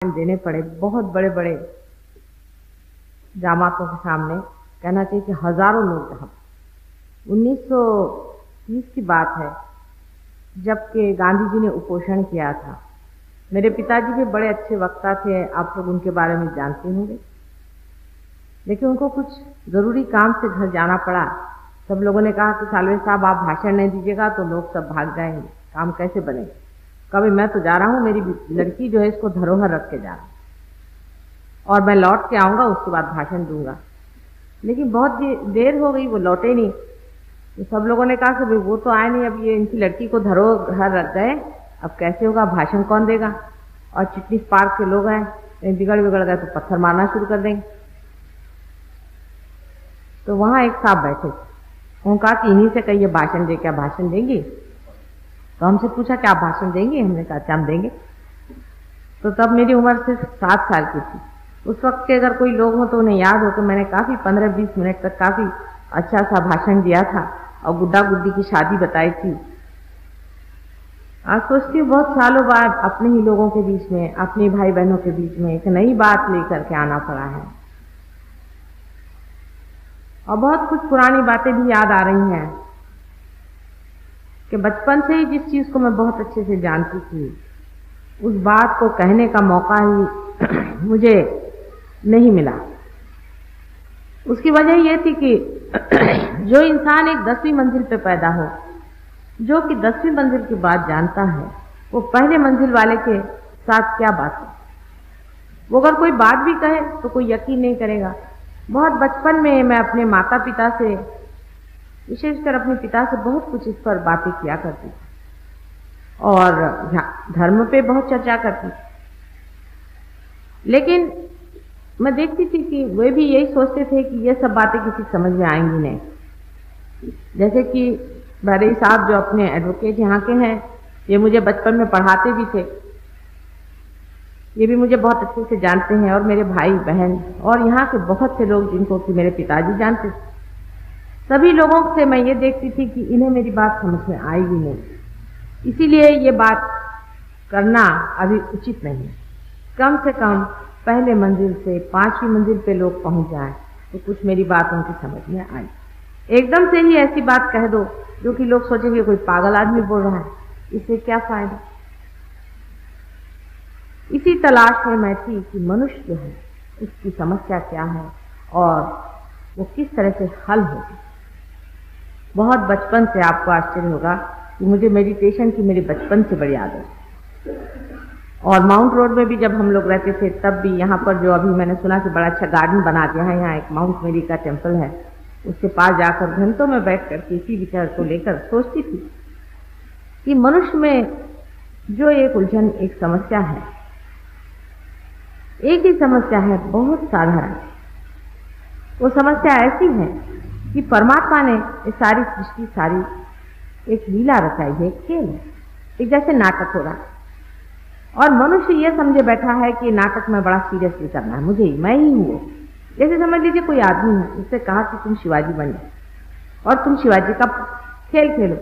देने पड़े बहुत बड़े बड़े जामातों के सामने। कहना चाहिए कि हजारों लोग जहाँ 1930 की बात है जबकि गांधी जी ने उपोषण किया था। मेरे पिताजी भी बड़े अच्छे वक्ता थे, आप लोग उनके बारे में जानते होंगे, लेकिन उनको कुछ जरूरी काम से घर जाना पड़ा। सब लोगों ने कहा कि सालवे साहब आप भाषण नहीं दीजिएगा तो लोग सब भाग जाएंगे, काम कैसे बनेगा। कभी मैं तो जा रहा हूँ, मेरी लड़की जो है इसको धरोहर रख के जा रहा हूँ और मैं लौट के आऊंगा, उसके बाद भाषण दूंगा। लेकिन बहुत देर हो गई, वो लौटे नहीं। तो सब लोगों ने कहा कि भाई वो तो आए नहीं, अब ये इनकी लड़की को धरोहर रख गए, अब कैसे होगा, भाषण कौन देगा। और चिटनीस पार्क के लोग हैं, बिगड़ गए तो पत्थर मारना शुरू कर देंगे। तो वहां एक साहब बैठे, उन्होंने कहा कि इन्हीं से कहिए भाषण दे, क्या भाषण देंगी। तो हमसे पूछा क्या भाषण देंगे, हमने कहा अच्छा हम देंगे। तो तब मेरी उम्र सिर्फ 7 साल की थी। उस वक्त के अगर कोई लोग हो तो उन्हें याद हो कि मैंने काफी 15-20 मिनट तक काफी अच्छा सा भाषण दिया था और गुड्डा गुड्डी की शादी बताई थी। आज सोचती हूँ बहुत सालों बाद अपने ही लोगों के बीच में, अपने भाई बहनों के बीच में एक नई बात लेकर के आना पड़ा है और बहुत कुछ पुरानी बातें भी याद आ रही हैं कि बचपन से ही जिस चीज को मैं बहुत अच्छे से जानती थी, उस बात को कहने का मौका ही मुझे नहीं मिला। उसकी वजह यह थी कि जो इंसान एक 10वीं मंजिल पे पैदा हो, जो कि 10वीं मंजिल की बात जानता है, वो पहले मंजिल वाले के साथ क्या बात है। वो अगर कोई बात भी कहे तो कोई यकीन नहीं करेगा। बहुत बचपन में मैं अपने माता पिता से, विशेषकर अपने पिता से बहुत कुछ इस पर बातें किया करती थी और धर्म पे बहुत चर्चा करती थी। लेकिन मैं देखती थी कि वे भी यही सोचते थे कि ये सब बातें किसी समझ में आएंगी नहीं। जैसे कि भरे साहब जो अपने एडवोकेट यहाँ के हैं, ये मुझे बचपन में पढ़ाते भी थे, ये भी मुझे बहुत अच्छे से जानते हैं, और मेरे भाई बहन और यहाँ के बहुत से लोग जिनको कि मेरे पिताजी जानते थे। सभी लोगों से मैं ये देखती थी कि इन्हें मेरी बात समझ में आएगी नहीं, इसीलिए ये बात करना अभी उचित नहीं है। कम से कम पहले मंजिल से 5वीं मंजिल पे लोग पहुंच जाएं तो कुछ मेरी बात उनकी समझ में आए। एकदम से ही ऐसी बात कह दो जो कि लोग सोचेंगे कोई पागल आदमी बोल रहा है, इससे क्या फायदा। इसी तलाश में मैं थी कि मनुष्य जो है उसकी समस्या क्या है और वो किस तरह से हल होगी। बहुत बचपन से, आपको आश्चर्य होगा कि मुझे मेडिटेशन की मेरी बचपन से बड़ी आदत है। और माउंट रोड में भी जब हम लोग रहते थे तब भी यहाँ पर जो अभी मैंने सुना कि बड़ा अच्छा गार्डन बना दिया है, यहाँ एक माउंट मेरी का टेम्पल है, उसके पास जाकर घंटों में बैठ कर इसी विचार को लेकर सोचती थी कि मनुष्य में जो एक उलझन, एक समस्या है, एक ही समस्या है, बहुत साधारण। वो समस्या ऐसी है कि परमात्मा ने ये सारी सृष्टि, सारी एक लीला रचाई है, एक खेल है, एक जैसे नाटक हो रहा है और मनुष्य ये समझे बैठा है कि नाटक में बड़ा सीरियसली करना है, मुझे मैं ही हूँ। जैसे समझ लीजिए कोई आदमी है, उससे कहा कि तुम शिवाजी बन जाओ और तुम शिवाजी का खेल खेलो।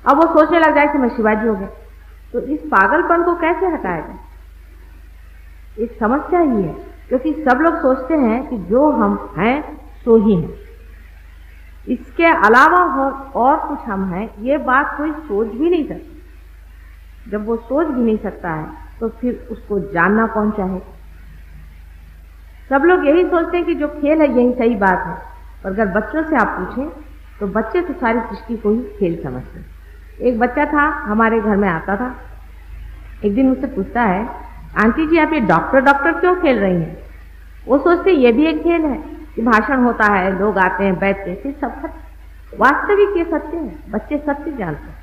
अब वो सोचने लग जाए कि मैं शिवाजी हो गया, तो इस पागलपन को कैसे हटाएगा। एक समस्या ही है, क्योंकि सब लोग सोचते हैं कि जो हम हैं सो ही हैं, इसके अलावा और कुछ हम हैं, ये बात कोई सोच भी नहीं सकता। जब वो सोच भी नहीं सकता है तो फिर उसको जानना कौन चाहे। सब लोग यही सोचते हैं कि जो खेल है यही सही बात है, पर अगर बच्चों से आप पूछें तो बच्चे तो सारी सृष्टि को ही खेल समझते हैं। एक बच्चा था, हमारे घर में आता था, एक दिन मुझसे पूछता है, आंटी जी आप ये डॉक्टर डॉक्टर क्यों खेल रही हैं। वो सोचते ये भी एक खेल है कि भाषण होता है, लोग आते हैं, बैठते हैं, सब सत्य, वास्तविक ये सत्य है, बच्चे सत्य जानते हैं।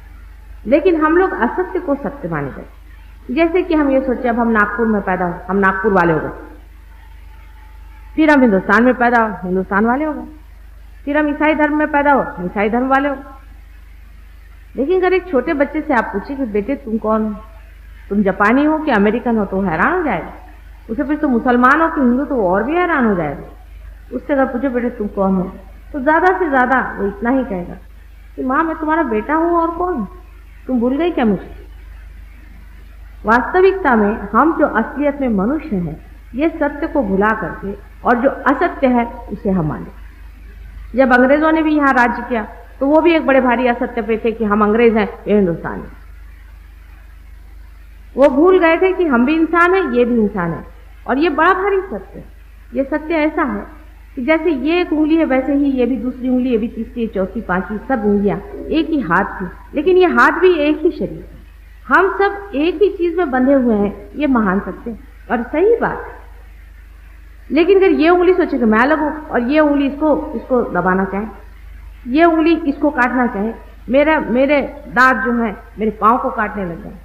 लेकिन हम लोग असत्य को सत्य माने गए। जैसे कि हम ये सोचे अब हम नागपुर में पैदा हो, हम नागपुर वाले हो गए, फिर हम हिंदुस्तान में पैदा हो, हिंदुस्तान वाले हो गए, फिर हम ईसाई धर्म में पैदा हो, ईसाई धर्म वाले हो। लेकिन अगर एक छोटे बच्चे से आप पूछे कि बेटे तुम कौन, तुम जापानी हो कि अमेरिकन हो, तो हैरान हो जाएगा। उसे फिर तुम मुसलमान हो कि हिंदू, तो और भी हैरान हो जाएगा। उससे अगर पूछो बेटे तुम कौन हो, तो ज्यादा से ज्यादा वो इतना ही कहेगा कि माँ मैं तुम्हारा बेटा हूं और कौन, तुम भूल गई क्या मुझे। वास्तविकता में हम जो असलियत में मनुष्य हैं, ये सत्य को भुला करके और जो असत्य है उसे हम माने। जब अंग्रेजों ने भी यहाँ राज्य किया तो वो भी एक बड़े भारी असत्य पे थे कि हम अंग्रेज हैं, ये हिंदुस्तान है। वो भूल गए थे कि हम भी इंसान हैं, ये भी इंसान है। और ये बड़ा भारी सत्य है। ये सत्य ऐसा है कि जैसे ये एक उंगली है, वैसे ही ये भी दूसरी उंगली, ये भी तीसरी, चौथी, पांचवी, सब उंगलियां एक ही हाथ की, लेकिन ये हाथ भी एक ही शरीर है। हम सब एक ही चीज में बंधे हुए हैं। ये महान सत्य है और सही बात है। लेकिन अगर ये उंगली सोचे कि मैं लगूं और ये उंगली इसको दबाना चाहे, ये उंगली इसको काटना चाहे, मेरे दांत जो है मेरे पांव को काटने लग जाए,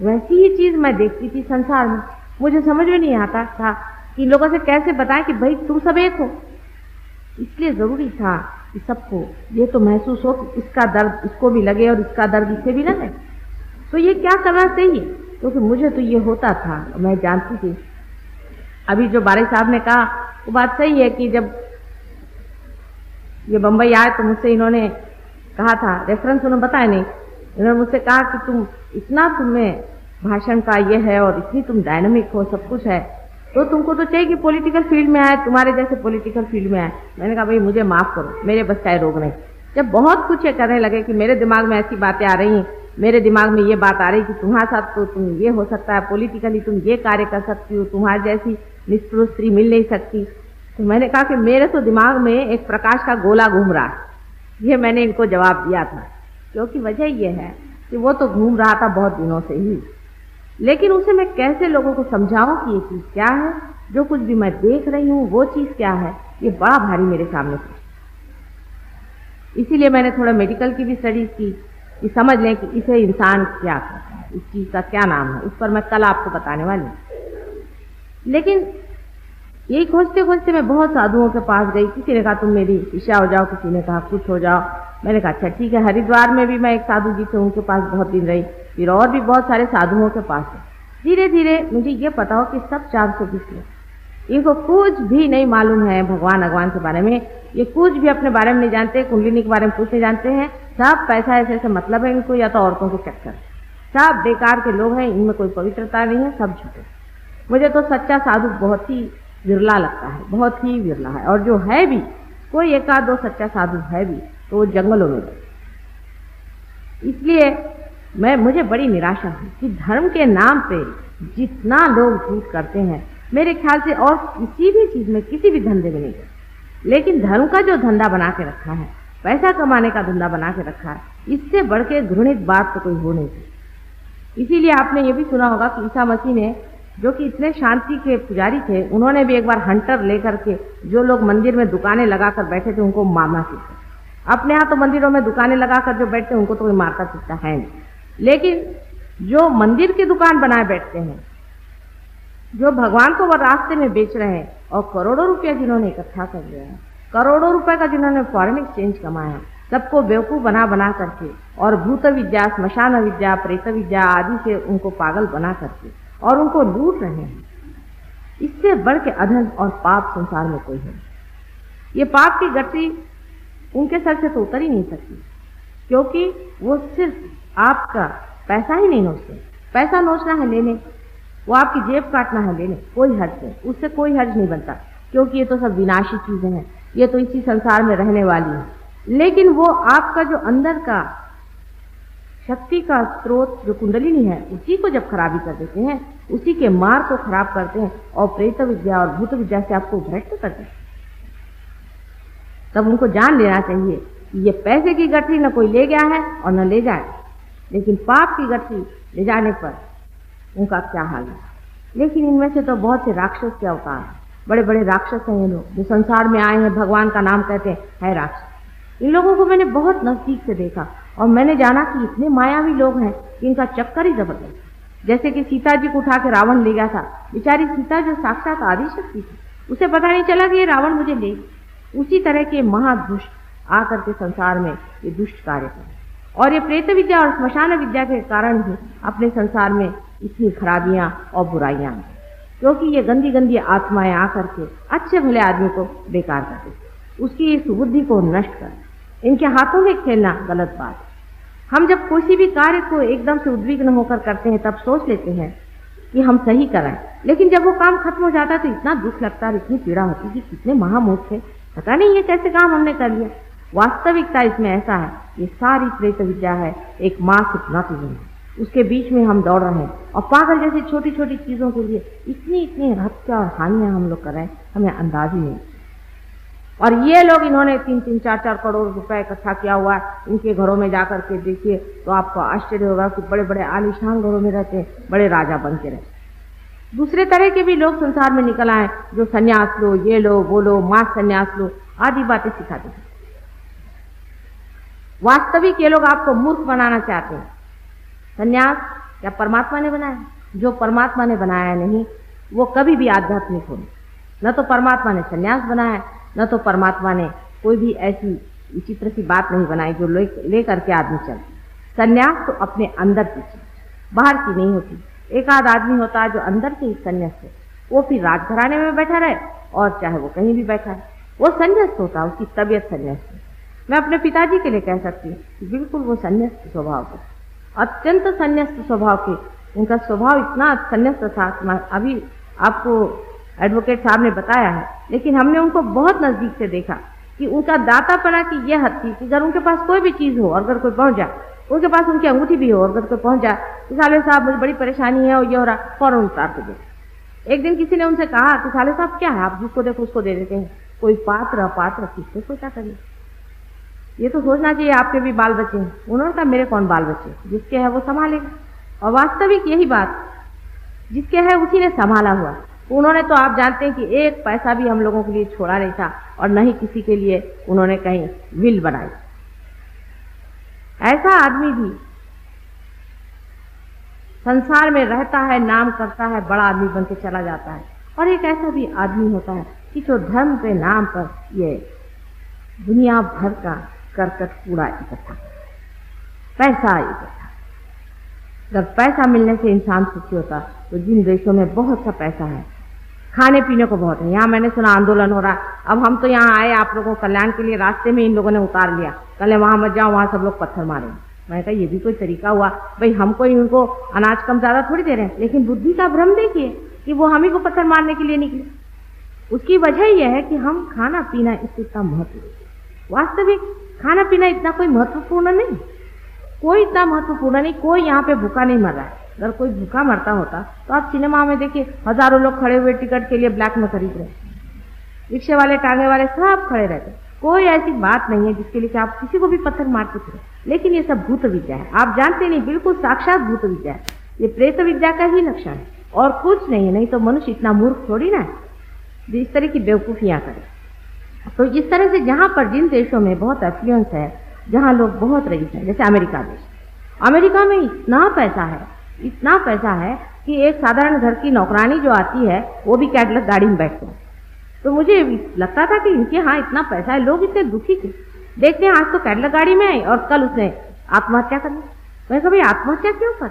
वैसी ही चीज मैं देखती थी संसार में। मुझे समझ में नहीं आता था कि लोगों से कैसे बताएं कि भाई तुम सब एक हो। इसलिए जरूरी था कि सबको ये तो महसूस हो कि इसका दर्द इसको भी लगे और इसका दर्द इसे भी लगे। तो ये क्या करना चाहिए, क्योंकि मुझे तो ये होता था, मैं जानती थी। अभी जो बारी साहब ने कहा वो बात सही है कि जब ये बंबई आए तो मुझसे इन्होंने कहा था, रेफरेंस उन्होंने बताया नहीं, इन्होंने मुझसे कहा कि तुम इतना तुम्हें भाषण का ये है और इतनी तुम डायनामिक हो, सब कुछ है, तो तुमको तो चाहिए कि पॉलिटिकल फील्ड में आए, तुम्हारे जैसे पॉलिटिकल फील्ड में आए। मैंने कहा भाई मुझे माफ करो, मेरे बस का रोग नहीं। जब बहुत कुछ ये करने लगे कि मेरे दिमाग में ऐसी बातें आ रही हैं, मेरे दिमाग में ये बात आ रही कि तुम्हारे साथ तो तुम ये हो सकता है, पॉलिटिकली तुम ये कार्य कर सकती हो, तुम्हारे जैसी निष्ठुर स्त्री मिल नहीं सकती। तो मैंने कहा कि मेरे तो दिमाग में एक प्रकाश का गोला घूम रहा है। ये मैंने इनको जवाब दिया था, क्योंकि वजह ये है कि वो तो घूम रहा था बहुत दिनों से ही, लेकिन उसे मैं कैसे लोगों को समझाऊं कि ये चीज क्या है, जो कुछ भी मैं देख रही हूं वो चीज क्या है, ये बड़ा भारी मेरे सामने था। इसीलिए मैंने थोड़ा मेडिकल की भी स्टडीज की कि समझ लें कि इसे इंसान क्या करता है, इस चीज का क्या नाम है। उस पर मैं कल आपको बताने वाली हूं। लेकिन यही खोजते खोजते मैं बहुत साधुओं के पास गई। किसी ने कहा तुम मेरी शिष्या हो जाओ, किसी ने कहा कुछ हो जाओ। मैंने कहा अच्छा ठीक है। हरिद्वार में भी मैं एक साधु जी थे, उनके पास बहुत दिन रही, फिर और भी बहुत सारे साधुओं के पास है। धीरे धीरे मुझे ये पता हो कि सब 420 लोग, इनको कुछ भी नहीं मालूम है भगवान के बारे में, ये कुछ भी अपने बारे में नहीं जानते, कुंडलिनी के बारे में कुछ नहीं जानते हैं। सब पैसा ऐसे मतलब है इनको, या तो औरतों को चक्कर। सब बेकार के लोग हैं, इनमें कोई पवित्रता नहीं है, सब झूठे। मुझे तो सच्चा साधु बहुत ही विरला लगता है, बहुत ही विरला है। और जो है भी कोई एक आध दो सच्चा साधु है भी तो वो जंगलों में। इसलिए मुझे बड़ी निराशा है कि धर्म के नाम पे जितना लोग झूठ करते हैं, मेरे ख्याल से और किसी भी चीज में, किसी भी धंधे में नहीं करते। लेकिन धर्म का जो धंधा बना के रखा है, पैसा कमाने का धंधा बना के रखा है, इससे बढ़ के घृणित बात तो कोई हो नहीं सकती। इसीलिए आपने ये भी सुना होगा कि ईसा मसीह ने, जो कि इतने शांति के पुजारी थे, उन्होंने भी एक बार हंटर लेकर के जो लोग मंदिर में दुकानें लगाकर बैठे थे उनको मारना सीखा। अपने यहाँ तो मंदिरों में दुकानें लगाकर जो बैठते हैं उनको तो कोई मारता पीटता है नहीं, लेकिन जो मंदिर की दुकान बनाए बैठते हैं, जो भगवान को वो रास्ते में बेच रहे हैं, और करोड़ों रुपया जिन्होंने इकट्ठा कर लिया है, करोड़ों रुपए का जिन्होंने फॉरेन एक्सचेंज कमाया है, सबको बेवकूफ बना करके, और भूत विद्या, स्मशान विद्या, प्रेत विद्या आदि से उनको पागल बना करके और उनको लूट रहे हैं। इससे बढ़ के अधर्म और पाप संसार में कोई है। ये पाप की गठरी उनके सर से तो उतर ही नहीं सकती, क्योंकि वो सिर्फ आपका पैसा ही नहीं नोचते। पैसा नोचना है लेने, वो आपकी जेब काटना है लेने, कोई हर्ज नहीं, उससे कोई हर्ज नहीं बनता, क्योंकि ये तो सब विनाशी चीजें हैं, ये तो इसी संसार में रहने वाली है। लेकिन वो आपका जो अंदर का शक्ति का स्रोत जो कुंडलिनी है, उसी को जब खराबी कर देते हैं, उसी के मार्ग को खराब करते हैं और प्रेत विद्या और भूत विद्या से आपको भ्रष्ट करते हैं, तब उनको जान लेना चाहिए कि ये पैसे की गठरी न कोई ले गया है और न ले जाए, लेकिन पाप की गठरी ले जाने पर उनका क्या हाल है। लेकिन इनमें से तो बहुत से राक्षस के अवतार, बड़े बड़े राक्षस हैं ये लोग, जो संसार में आए हैं, भगवान का नाम कहते हैं, है राक्षस। इन लोगों को मैंने बहुत नजदीक से देखा और मैंने जाना कि इतने मायावी लोग हैं कि इनका चक्कर ही जबरदस्त। जैसे कि सीता जी को उठा के रावण ले गया था, बेचारी सीता जो साक्षात आदि शक्ति थी, उसे पता नहीं चला कि ये रावण मुझे ले। उसी तरह के महादुष्ट आकर के संसार में ये दुष्ट कार्य करें, और ये प्रेत विद्या और स्मशान विद्या के कारण ही अपने संसार में इतनी खराबियां और बुराइयां हैं, क्योंकि ये गंदी गंदी आत्माएं आकर के अच्छे भले आदमी को बेकार कर देती, उसकी इस बुद्धि को नष्ट कर। इनके हाथों में खेलना गलत बात है। हम जब किसी भी कार्य को एकदम से उद्विग्न होकर करते हैं तब सोच लेते हैं कि हम सही कराएं, लेकिन जब वो काम खत्म हो जाता है तो इतना दुख लगता है, इतनी पीड़ा होती है कि कितने महामूर्ख थे, पता नहीं ये कैसे काम हमने कर लिया। वास्तविकता इसमें ऐसा है, ये सारी प्रेत विद्या है, एक मास हिप्नोटिज्म है, उसके बीच में हम दौड़ रहे हैं और पागल जैसी छोटी छोटी चीजों के लिए इतनी इतनी हत्या और हानियां हम लोग कर रहे हैं, हमें अंदाज ही नहीं। और ये लोग, इन्होंने 3-3, 4-4 करोड़ रुपए इकट्ठा किया हुआ है, इनके घरों में जाकर के देखिए तो आपको आश्चर्य होगा कि बड़े बड़े आलीशान घरों में रहते हैं, बड़े राजा बन के रहते। दूसरे तरह के भी लोग संसार में निकल आए जो सन्यास लो, ये लो, वो लो, मास सन्यास लो आदि बातें सिखाते हैं। वास्तविक ये लोग आपको मूर्ख बनाना चाहते हैं। सन्यास क्या परमात्मा ने बनाया? जो परमात्मा ने बनाया नहीं वो कभी भी आध्यात्मिक हो, न तो परमात्मा ने सन्यास बनाया, न तो परमात्मा ने कोई भी ऐसी विचित्र सी बात नहीं बनाई जो ले करके आदमी चले। सन्यास तो अपने अंदर की चीज, बाहर की नहीं होती। एक आध आदमी होता है जो अंदर से ही संन्यास है, वो फिर राजघराने में बैठा रहे और चाहे वो कहीं भी बैठा है, वो संन्यास्त होता है, उसकी तबीयत संन्यास्त है। मैं अपने पिताजी के लिए कह सकती हूँ कि बिल्कुल वो संन्यास्त स्वभाव के, अत्यंत संन्यास्त स्वभाव के। उनका स्वभाव इतना संन्यास्त था, अभी आपको एडवोकेट साहब ने बताया है, लेकिन हमने उनको बहुत नजदीक से देखा कि उनका दातापना की यह हद थी कि अगर उनके पास कोई भी चीज हो और अगर कोई पहुंच जाए, उनके पास उनकी अंगूठी भी हो और अगर कोई पहुंच जाए कि साले साहब मुझे बड़ी परेशानी है और ये हो रहा, फौरन उतार के दे। एक दिन किसी ने उनसे कहा कि साले साहब क्या है, आप जिसको देखो उसको दे देते हैं, कोई पात्र अपात्र किससे सोचा करिए, ये तो सोचना चाहिए आपके भी बाल बच्चे हैं। उन्होंने कहा मेरे कौन बाल बच्चे, जिसके है वो संभालेगा। और वास्तविक यही बात, जिसके है उसी ने संभाला हुआ। उन्होंने तो आप जानते हैं कि एक पैसा भी हम लोगों के लिए छोड़ा नहीं था और न ही किसी के लिए उन्होंने कहीं विल बनाई। ऐसा आदमी भी संसार में रहता है, नाम करता है, बड़ा आदमी बन के चला जाता है। और एक ऐसा भी आदमी होता है कि जो धर्म के नाम पर ये दुनिया भर का करकट कूड़ा इकट्ठा, पैसा इकट्ठा। अगर पैसा मिलने से इंसान सुखी होता तो जिन देशों में बहुत सा पैसा है, खाने पीने को बहुत है, यहाँ मैंने सुना आंदोलन हो रहा, अब हम तो यहाँ आए आप लोगों को कल्याण के लिए, रास्ते में इन लोगों ने उतार लिया, कल वहां मत जाओ, वहां सब लोग पत्थर मारेंगे। मैंने कहा ये भी कोई तरीका हुआ भाई, हमको इनको अनाज कम ज्यादा थोड़ी दे रहे हैं, लेकिन बुद्धि का भ्रम देखिए कि वो हम ही को पत्थर मारने के लिए निकले। उसकी वजह यह है कि हम खाना पीना इससे इतना महत्व, वास्तविक खाना पीना इतना कोई महत्वपूर्ण नहीं, कोई इतना महत्वपूर्ण नहीं। कोई यहाँ पे भूखा नहीं मर रहा है। अगर कोई भूखा मरता होता तो आप सिनेमा में देखिए हजारों लोग खड़े हुए टिकट के लिए ब्लैक में खरीद रहे, रिक्शे वाले, टांगे वाले सब खड़े रहते। कोई ऐसी बात नहीं है जिसके लिए आप किसी को भी पत्थर मारते थे। लेकिन ये सब भूत विद्या है, आप जानते नहीं, बिल्कुल साक्षात भूत विद्या है। ये प्रेत विद्या का ही लक्षण है और कुछ नहीं। नहीं तो मनुष्य इतना मूर्ख थोड़ी ना है इस तरह की बेवकूफियां करे। तो इस तरह से जहां पर जिन देशों में बहुत एफ्लुएंस है, जहां लोग बहुत रईस हैं, जैसे अमेरिका देश, अमेरिका में इतना पैसा है, इतना पैसा है कि एक साधारण घर की नौकरानी जो आती है वो भी कैडलक गाड़ी में बैठते हैं। तो मुझे लगता था कि इनके यहाँ इतना पैसा है, लोग इतने दुखी थे। देखते हैं आज तो कैडलक गाड़ी में आई और कल उसने आत्महत्या कर ली। मैं कभी आत्महत्या क्यों कर,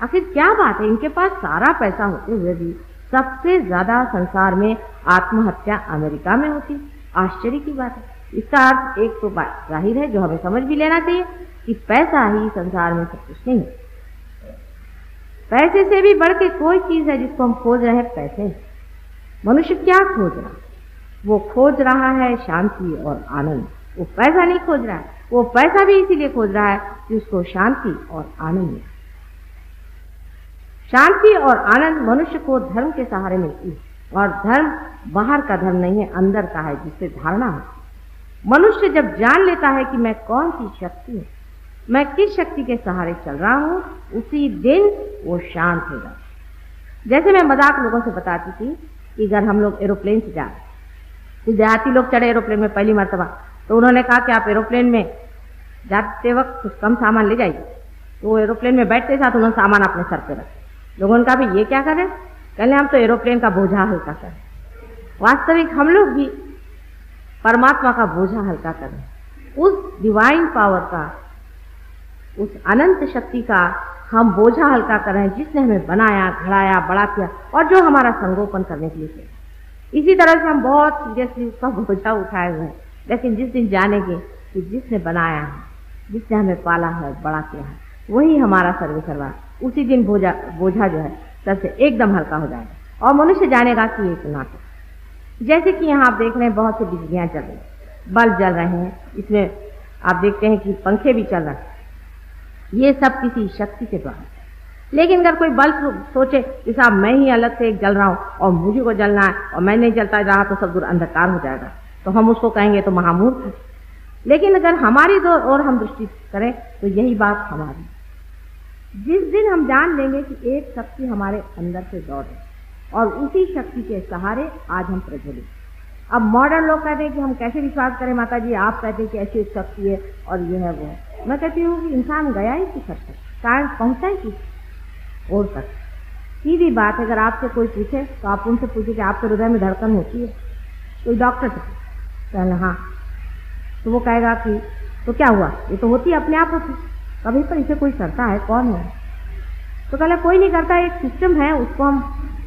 आखिर क्या बात है? इनके पास सारा पैसा होते हुए भी सबसे ज्यादा संसार में आत्महत्या अमेरिका में होती। आश्चर्य की बात है। इसका अर्थ एक तो बात जाहिर है जो हमें समझ भी लेना चाहिए कि पैसा ही संसार में सब कुछ नहीं है। पैसे से भी बढ़ के कोई चीज है जिसको हम खोज रहे हैं, पैसे। मनुष्य क्या खोज रहा है? वो खोज रहा है शांति और आनंद। वो पैसा नहीं खोज रहा है, वो पैसा भी इसीलिए खोज रहा है कि उसको शांति और आनंद मिले। शांति और आनंद मनुष्य को धर्म के सहारे मिलती है, और धर्म बाहर का धर्म नहीं है, अंदर का है, जिससे धारणा है। मनुष्य जब जान लेता है कि मैं कौन सी शक्ति हूं, मैं किस शक्ति के सहारे चल रहा हूं, उसी दिन वो शांत हो जाता। जैसे मैं मजाक लोगों से बताती थी कि अगर हम लोग एरोप्लेन से जा, कुछ देहाती लोग चढ़े एरोप्लेन में पहली मर्तबा, तो उन्होंने कहा कि आप एरोप्लेन में जाते वक्त कुछ कम सामान ले जाइए। तो एरोप्लेन में बैठते साथ उन्होंने सामान अपने सर पे रखा। लोगों ने कहा भाई ये क्या करें? कहले हम तो एरोप्लेन का बोझा हल्का करें। वास्तविक हम लोग भी परमात्मा का बोझा हल्का करें, उस डिवाइन पावर का, उस अनंत शक्ति का हम बोझा हल्का करें, जिसने हमें बनाया, घड़ाया, बड़ा किया और जो हमारा संगोपन करने के लिए किया। इसी तरह से हम बहुत सीरियसली उसका बोझा उठाए हुए हैं। लेकिन जिस दिन जानेंगे कि जिसने बनाया है जिसने हमें पाला है, बड़ा किया है, वही हमारा सर्वे सर्वा। उसी दिन बोझा जो है सर से एकदम हल्का हो जाएगा और मनुष्य जानेगा कि एक नाटक। जैसे कि यहाँ आप देख रहे हैं बहुत सी बिजलियाँ चल रही, बल्ब जल रहे हैं, इसमें आप देखते हैं कि पंखे भी चल रहे हैं, ये सब किसी शक्ति के द्वारा। लेकिन अगर कोई बल्ब सोचे कि साहब मैं ही अलग से एक जल रहा हूँ और मुझे को जलना है और मैं नहीं जलता रहा तो सब दूर अंधकार हो जाएगा, तो हम उसको कहेंगे तो महामूर्ख है। लेकिन अगर हमारी ओर हम दृष्टि करें तो यही बात हमारी। जिस दिन हम जान लेंगे कि एक शक्ति हमारे अंदर से दौड़ है और उसी शक्ति के सहारे आज हम प्रज्वलित। अब मॉडर्न लोग कहते हैं कि हम कैसे विश्वास करें माता जी, आप कहते हैं कि ऐसी एक शक्ति है और ये है वो है। मैं कहती हूँ कि इंसान गया ही किस हद तक, साइंस पहुँचा ही किस और तक। सीधी बात है, अगर आपसे कोई पूछे तो आप उनसे पूछे कि आपके हृदय में धड़कन होती है, कोई डॉक्टर से कहना हाँ, तो वो कहेगा कि तो क्या हुआ, ये तो होती है, अपने आप होती। कभी पर इसे कोई करता है, कौन है? तो कहला कोई नहीं करता, एक सिस्टम है, उसको हम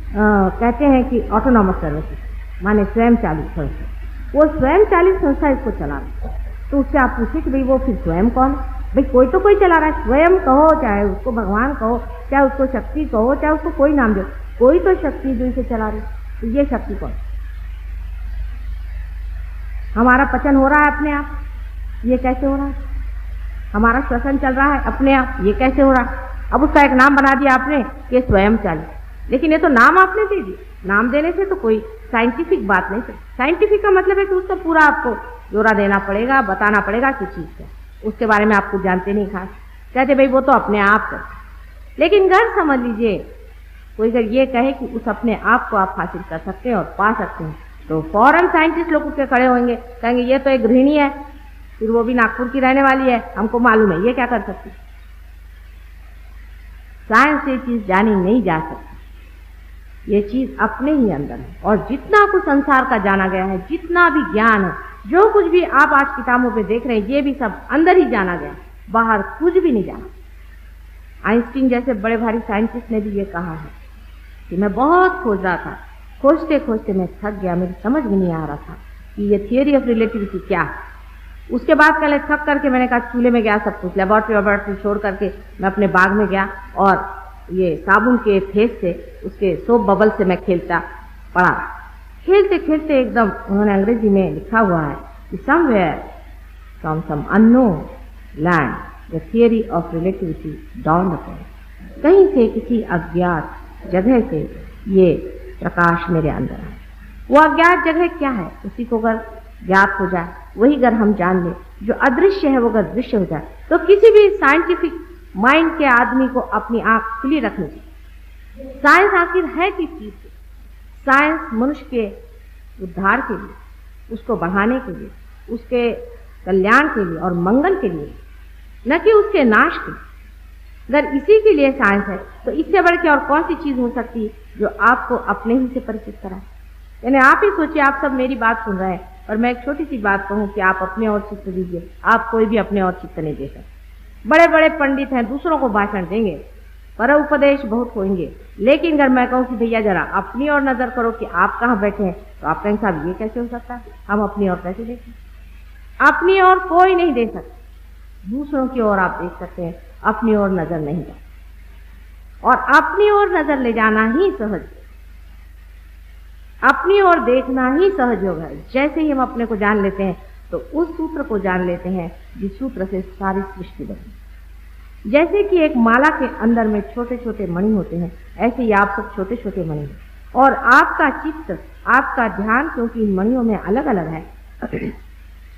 कहते हैं कि ऑटोनॉमस नर्वस सिस्टम, माने स्वयं चालित संस्था। वो स्वयं चालित संस्था इसको चला रही है। तो उससे आप पूछे कि भाई वो फिर स्वयं कौन? भाई कोई तो कोई चला रहा है, स्वयं कहो, चाहे उसको भगवान कहो, चाहे उसको शक्ति कहो, चाहे उसको कोई नाम दो, कोई तो शक्ति जो इसे चला रही। तो ये शक्ति कौन? हमारा पचन हो रहा है अपने आप, ये कैसे हो रहा है? हमारा श्वसन चल रहा है अपने आप, ये कैसे हो रहा है? अब उसका एक नाम बना दिया आपने कि स्वयं चालित। लेकिन ये तो नाम आपने दे दिया, नाम देने से तो कोई साइंटिफिक बात नहीं। साइंटिफिक का मतलब है कि उसका पूरा आपको जोरा देना पड़ेगा, बताना पड़ेगा किस चीज़ है, उसके बारे में आप कुछ जानते नहीं खास, कहते भाई वो तो अपने आप कर। लेकिन घर समझ लीजिए, कोई अगर ये कहे कि उस अपने आप को आप हासिल कर सकते हैं और पा सकते हैं, तो फौरन साइंटिस्ट लोग उसके खड़े होंगे, कहेंगे ये तो एक गृहिणी है, फिर वो भी नागपुर की रहने वाली है, हमको मालूम है ये क्या कर सकती। साइंस से चीज जानी नहीं जा सकती, ये चीज अपने ही अंदर है। और जितना कुछ संसार का जाना गया है, जितना भी ज्ञान है, जो कुछ भी आप आज किताबों पे देख रहे हैं, ये भी सब अंदर ही जाना गया, बाहर कुछ भी नहीं जाना। आइंस्टीन जैसे बड़े भारी साइंटिस्ट ने भी ये कहा है कि मैं बहुत खोज रहा था, खोजते खोजते मैं थक गया, मेरी समझ में नहीं आ रहा था कि ये थियरी ऑफ रिलेटिविटी क्या है। उसके बाद पहले थक करके मैंने कहा चूल्हे में गया, सब कुछ लेबोरेटरी छोड़ करके मैं अपने बाग में गया और ये साबुन के फेस से, उसके सोप बबल से मैं खेलता पड़ा। खेलते खेलते एकदम उन्होंने अंग्रेजी में लिखा हुआ है कि somewhere from some unknown land the theory of relativity down upon. कहीं से किसी अज्ञात जगह से ये प्रकाश मेरे अंदर है। वो अज्ञात जगह क्या है, उसी को अगर ज्ञात हो जाए, वही अगर हम जान ले, जो अदृश्य है वो अगर दृश्य हो जाए, तो किसी भी साइंटिफिक माइंड के आदमी को अपनी आंख खुली रखनी चाहिए। साइंस आखिर है किस चीज से? साइंस मनुष्य के उद्धार के लिए, उसको बढ़ाने के लिए, उसके कल्याण के लिए और मंगल के लिए, न कि उसके नाश के लिए। अगर इसी के लिए साइंस है तो इससे बढ़ के और कौन सी चीज हो सकती है जो आपको अपने ही से परिचित कराए? यानी आप ही सोचिए, आप सब मेरी बात सुन रहे हैं और मैं एक छोटी सी बात कहूँ कि आप अपने और चित्त दीजिए, आप कोई भी अपने और चित्त नहीं दे सकते। बड़े बड़े पंडित हैं, दूसरों को भाषण देंगे, पर उपदेश बहुत होंगे, लेकिन अगर मैं कहूँ कि भैया जरा अपनी ओर नजर करो कि आप कहाँ बैठे हैं, तो आप कहेंगे साहब ये कैसे हो सकता है, हम अपनी ओर कैसे देखें? अपनी ओर कोई नहीं दे सकता, दूसरों की ओर आप देख सकते हैं, अपनी ओर नजर नहीं जाती। और अपनी ओर नजर ले जाना ही सहज, अपनी ओर देखना ही सहज योग है। जैसे ही हम अपने को जान लेते हैं तो उस सूत्र को जान लेते हैं जिस सूत्र से सारी सृष्टि बनी। जैसे कि एक माला के अंदर में छोटे छोटे मणि होते हैं, ऐसे ही आप सब छोटे छोटे मणि हैं और आपका चित्त, आपका ध्यान, क्योंकि इन मणियों में अलग अलग है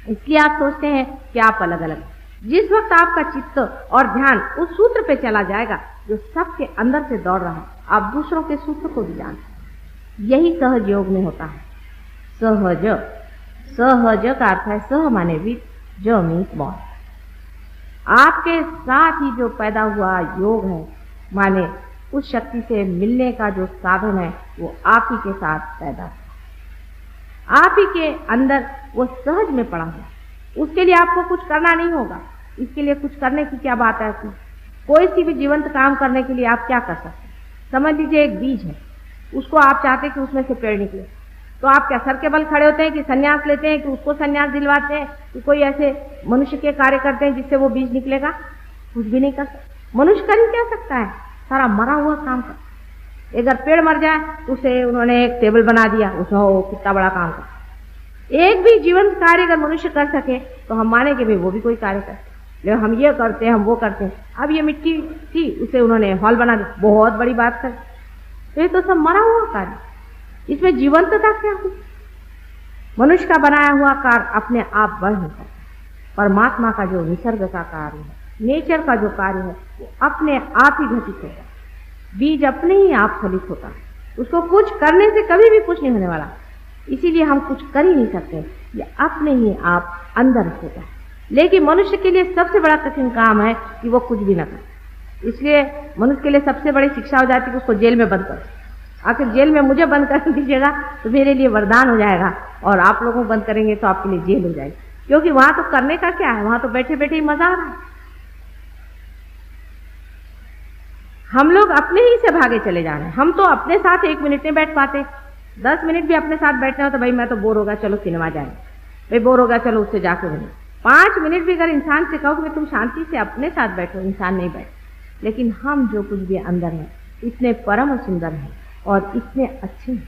इसलिए आप सोचते हैं कि आप अलग अलग। जिस वक्त आपका चित्त और ध्यान उस सूत्र पे चला जाएगा जो सबके अंदर से दौड़ रहा है, आप दूसरों के सूत्र को भी जानते हैं। यही सहज योग में होता है। सहज, सहज का अर्थ है सह माने विद, जो मीन्स बॉन्ड। आपके साथ ही जो पैदा हुआ योग है, माने उस शक्ति से मिलने का जो साधन है, वो आप ही के साथ पैदा है, आप ही के अंदर वो सहज में पड़ा है। उसके लिए आपको कुछ करना नहीं होगा। इसके लिए कुछ करने की क्या बात है? कोई सी भी जीवंत काम करने के लिए आप क्या कर सकते हैं? समझ लीजिए एक बीज है, उसको आप चाहते कि उसमें से पेड़ निकले, तो आप क्या सर के बल खड़े होते हैं कि संन्यास लेते हैं, कि उसको संन्यास दिलवाते हैं, कि कोई ऐसे मनुष्य के कार्य करते हैं जिससे वो बीज निकलेगा? कुछ भी नहीं कर सकता। मनुष्य कर ही क्या सकता है? सारा मरा हुआ काम कर। अगर पेड़ मर जाए तो उसे उन्होंने एक टेबल बना दिया, उसमें वो कितना बड़ा काम कर। एक भी जीवंत कार्य अगर मनुष्य कर सके तो हम माने कि भाई वो भी कोई कार्य करते, लेकिन हम ये करते हैं, हम वो करते हैं। अब ये मिट्टी थी, उसे उन्होंने हॉल बना दिया, बहुत बड़ी बात कर। तो ये तो सब मरा हुआ कार्य, इसमें जीवंतता क्या हुई? मनुष्य का बनाया हुआ कार्य अपने आप बढ़ नहीं सकता। परमात्मा का जो निसर्ग का कार्य है, नेचर का जो कार्य है, वो अपने आप ही घटित होता है। बीज अपने ही आप फलित होता है, उसको कुछ करने से कभी भी कुछ नहीं होने वाला। इसीलिए हम कुछ कर ही नहीं सकते, ये अपने ही आप अंदर होता है। लेकिन मनुष्य के लिए सबसे बड़ा कठिन काम है कि वो कुछ भी न करे। इसलिए मनुष्य के लिए सबसे बड़ी शिक्षा हो जाती है कि उसको जेल में बंद कर। आखिर जेल में मुझे बंद कर दीजिएगा तो मेरे लिए वरदान हो जाएगा, और आप लोगों को बंद करेंगे तो आपके लिए जेल हो जाएगी। क्योंकि वहां तो करने का क्या है, वहां तो बैठे बैठे ही मजा आ रहा है। हम लोग अपने ही से भागे चले जा रहे हैं। हम तो अपने साथ 1 मिनट नहीं बैठ पाते। 10 मिनट भी अपने साथ बैठना हो तो भाई मैं तो बोर हो गया, चलो सिनेमा जाए, भाई बोर हो गया, चलो उससे जाके मिले। 5 मिनट भी अगर इंसान से कहो कि तुम शांति से अपने साथ बैठो, इंसान नहीं बैठ। लेकिन हम जो कुछ भी अंदर है इतने परम सुंदर है और इतने अच्छे हैं।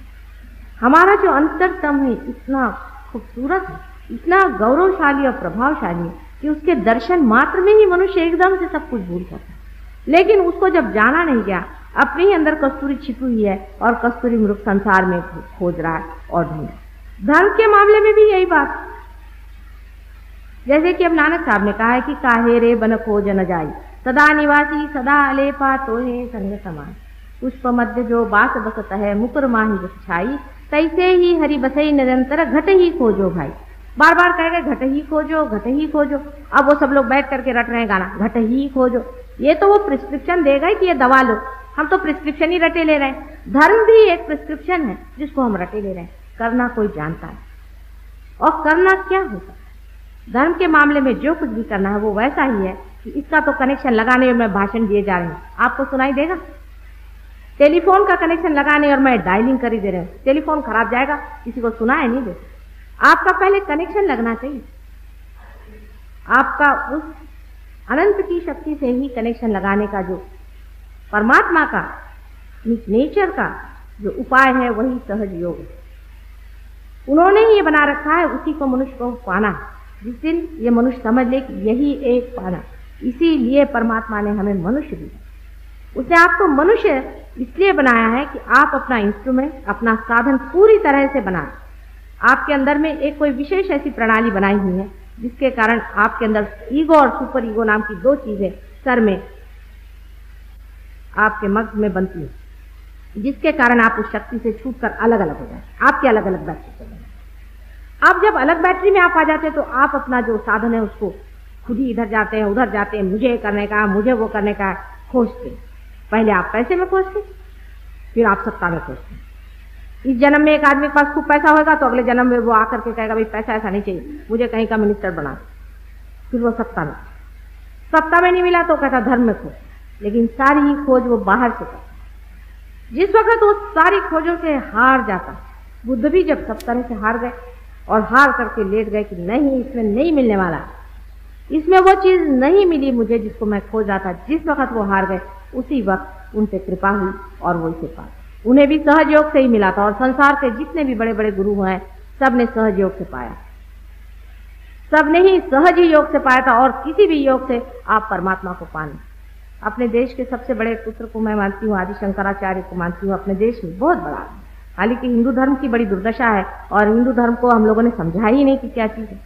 हमारा जो अंतरतम है इतना खूबसूरत है, इतना गौरवशाली और प्रभावशाली है कि उसके दर्शन मात्र में ही मनुष्य एकदम से सब कुछ भूल जाता है। लेकिन उसको जब जाना नहीं गया, अपने ही अंदर कस्तूरी छिपी हुई है और कस्तूरी मृग संसार में खोज रहा है और ढूंढ रहा है। धर्म के मामले में भी यही बात, जैसे कि अब नानक साहब ने कहा है कि काहे रे बन खोज न जाई, सदा निवासी सदा अलेपा तोहे संग समान। पुष्प मध्य जो बास बसत है, मुकुर माही बस छाई, तैसे ही हरि बसई निरंतर घट ही खोजो भाई। बार बार कह गए घट ही खोजो, घट ही खोजो। अब वो सब लोग बैठ करके रट रहे हैं गाना, घट ही खोजो। ये तो वो प्रिस्क्रिप्शन देगा कि ये दवा लो, हम तो प्रिस्क्रिप्शन ही रटे ले रहे हैं। धर्म भी एक प्रिस्क्रिप्शन है जिसको हम रटे ले रहे हैं। करना कोई जानता है, और करना क्या होता है। धर्म के मामले में जो कुछ भी करना है वो वैसा ही है कि इसका तो कनेक्शन लगाने में भाषण दिए जा रहे हैं, आपको सुनाई देगा। टेलीफोन का कनेक्शन लगाने और मैं डायलिंग कर ही दे रहे हूँ, टेलीफोन खराब जाएगा, किसी को सुनाई नहीं दे। आपका पहले कनेक्शन लगना चाहिए। आपका उस अनंत की शक्ति से ही कनेक्शन लगाने का जो परमात्मा का नेचर का जो उपाय है वही सहज योग है। उन्होंने ही ये बना रखा है, उसी को मनुष्य को पाना। जिस दिन ये मनुष्य समझ ले कि यही एक पाना, इसीलिए परमात्मा ने हमें मनुष्य दिया। उसने आपको मनुष्य इसलिए बनाया है कि आप अपना इंस्ट्रूमेंट, अपना साधन पूरी तरह से बनाएं। आपके अंदर में एक कोई विशेष ऐसी प्रणाली बनाई हुई है जिसके कारण आपके अंदर ईगो और सुपर ईगो नाम की 2 चीजें सर में, आपके मगज में बनती है, जिसके कारण आप उस शक्ति से छूटकर अलग अलग हो जाते हैं। आपके अलग अलग बैटरी चल रहे हैं। आप जब अलग बैटरी में आप आ जाते हैं तो आप अपना जो साधन है उसको खुद ही इधर जाते हैं उधर जाते हैं, मुझे करने का, मुझे वो करने का खोजते। पहले आप पैसे में खोजते, फिर आप सत्ता में खोजते। इस जन्म में एक आदमी के पास खूब पैसा होगा तो अगले जन्म में वो आकर के कहेगा भाई पैसा ऐसा नहीं चाहिए, मुझे कहीं का मिनिस्टर बना। फिर वो सत्ता में नहीं मिला तो कहता धर्म में खोज। लेकिन सारी ही खोज वो बाहर से करता। जिस वक्त वो सारी खोजों से हार जाता, बुद्ध भी जब सब तरह से हार गए और हार करके लेट गए कि नहीं, इसमें नहीं मिलने वाला, इसमें वो चीज नहीं मिली मुझे जिसको मैं खोज रहा था। जिस वक्त वो हार गए उसी वक्त उन पे कृपा हुई और वो इसे पा। उन्हें भी सहज योग से ही मिला था, और संसार के जितने भी बड़े बड़े गुरु हैं सब ने सहज योग से पाया, सब ने ही सहज ही योग से पाया था। और किसी भी योग से आप परमात्मा को पाने। अपने देश के सबसे बड़े पुत्र को मैं मानती हूँ, आदि शंकराचार्य को मानती हूँ। अपने देश में बहुत बड़ा है। हालांकि हिंदू धर्म की बड़ी दुर्दशा है और हिंदू धर्म को हम लोगों ने समझा ही नहीं कि क्या चीज है।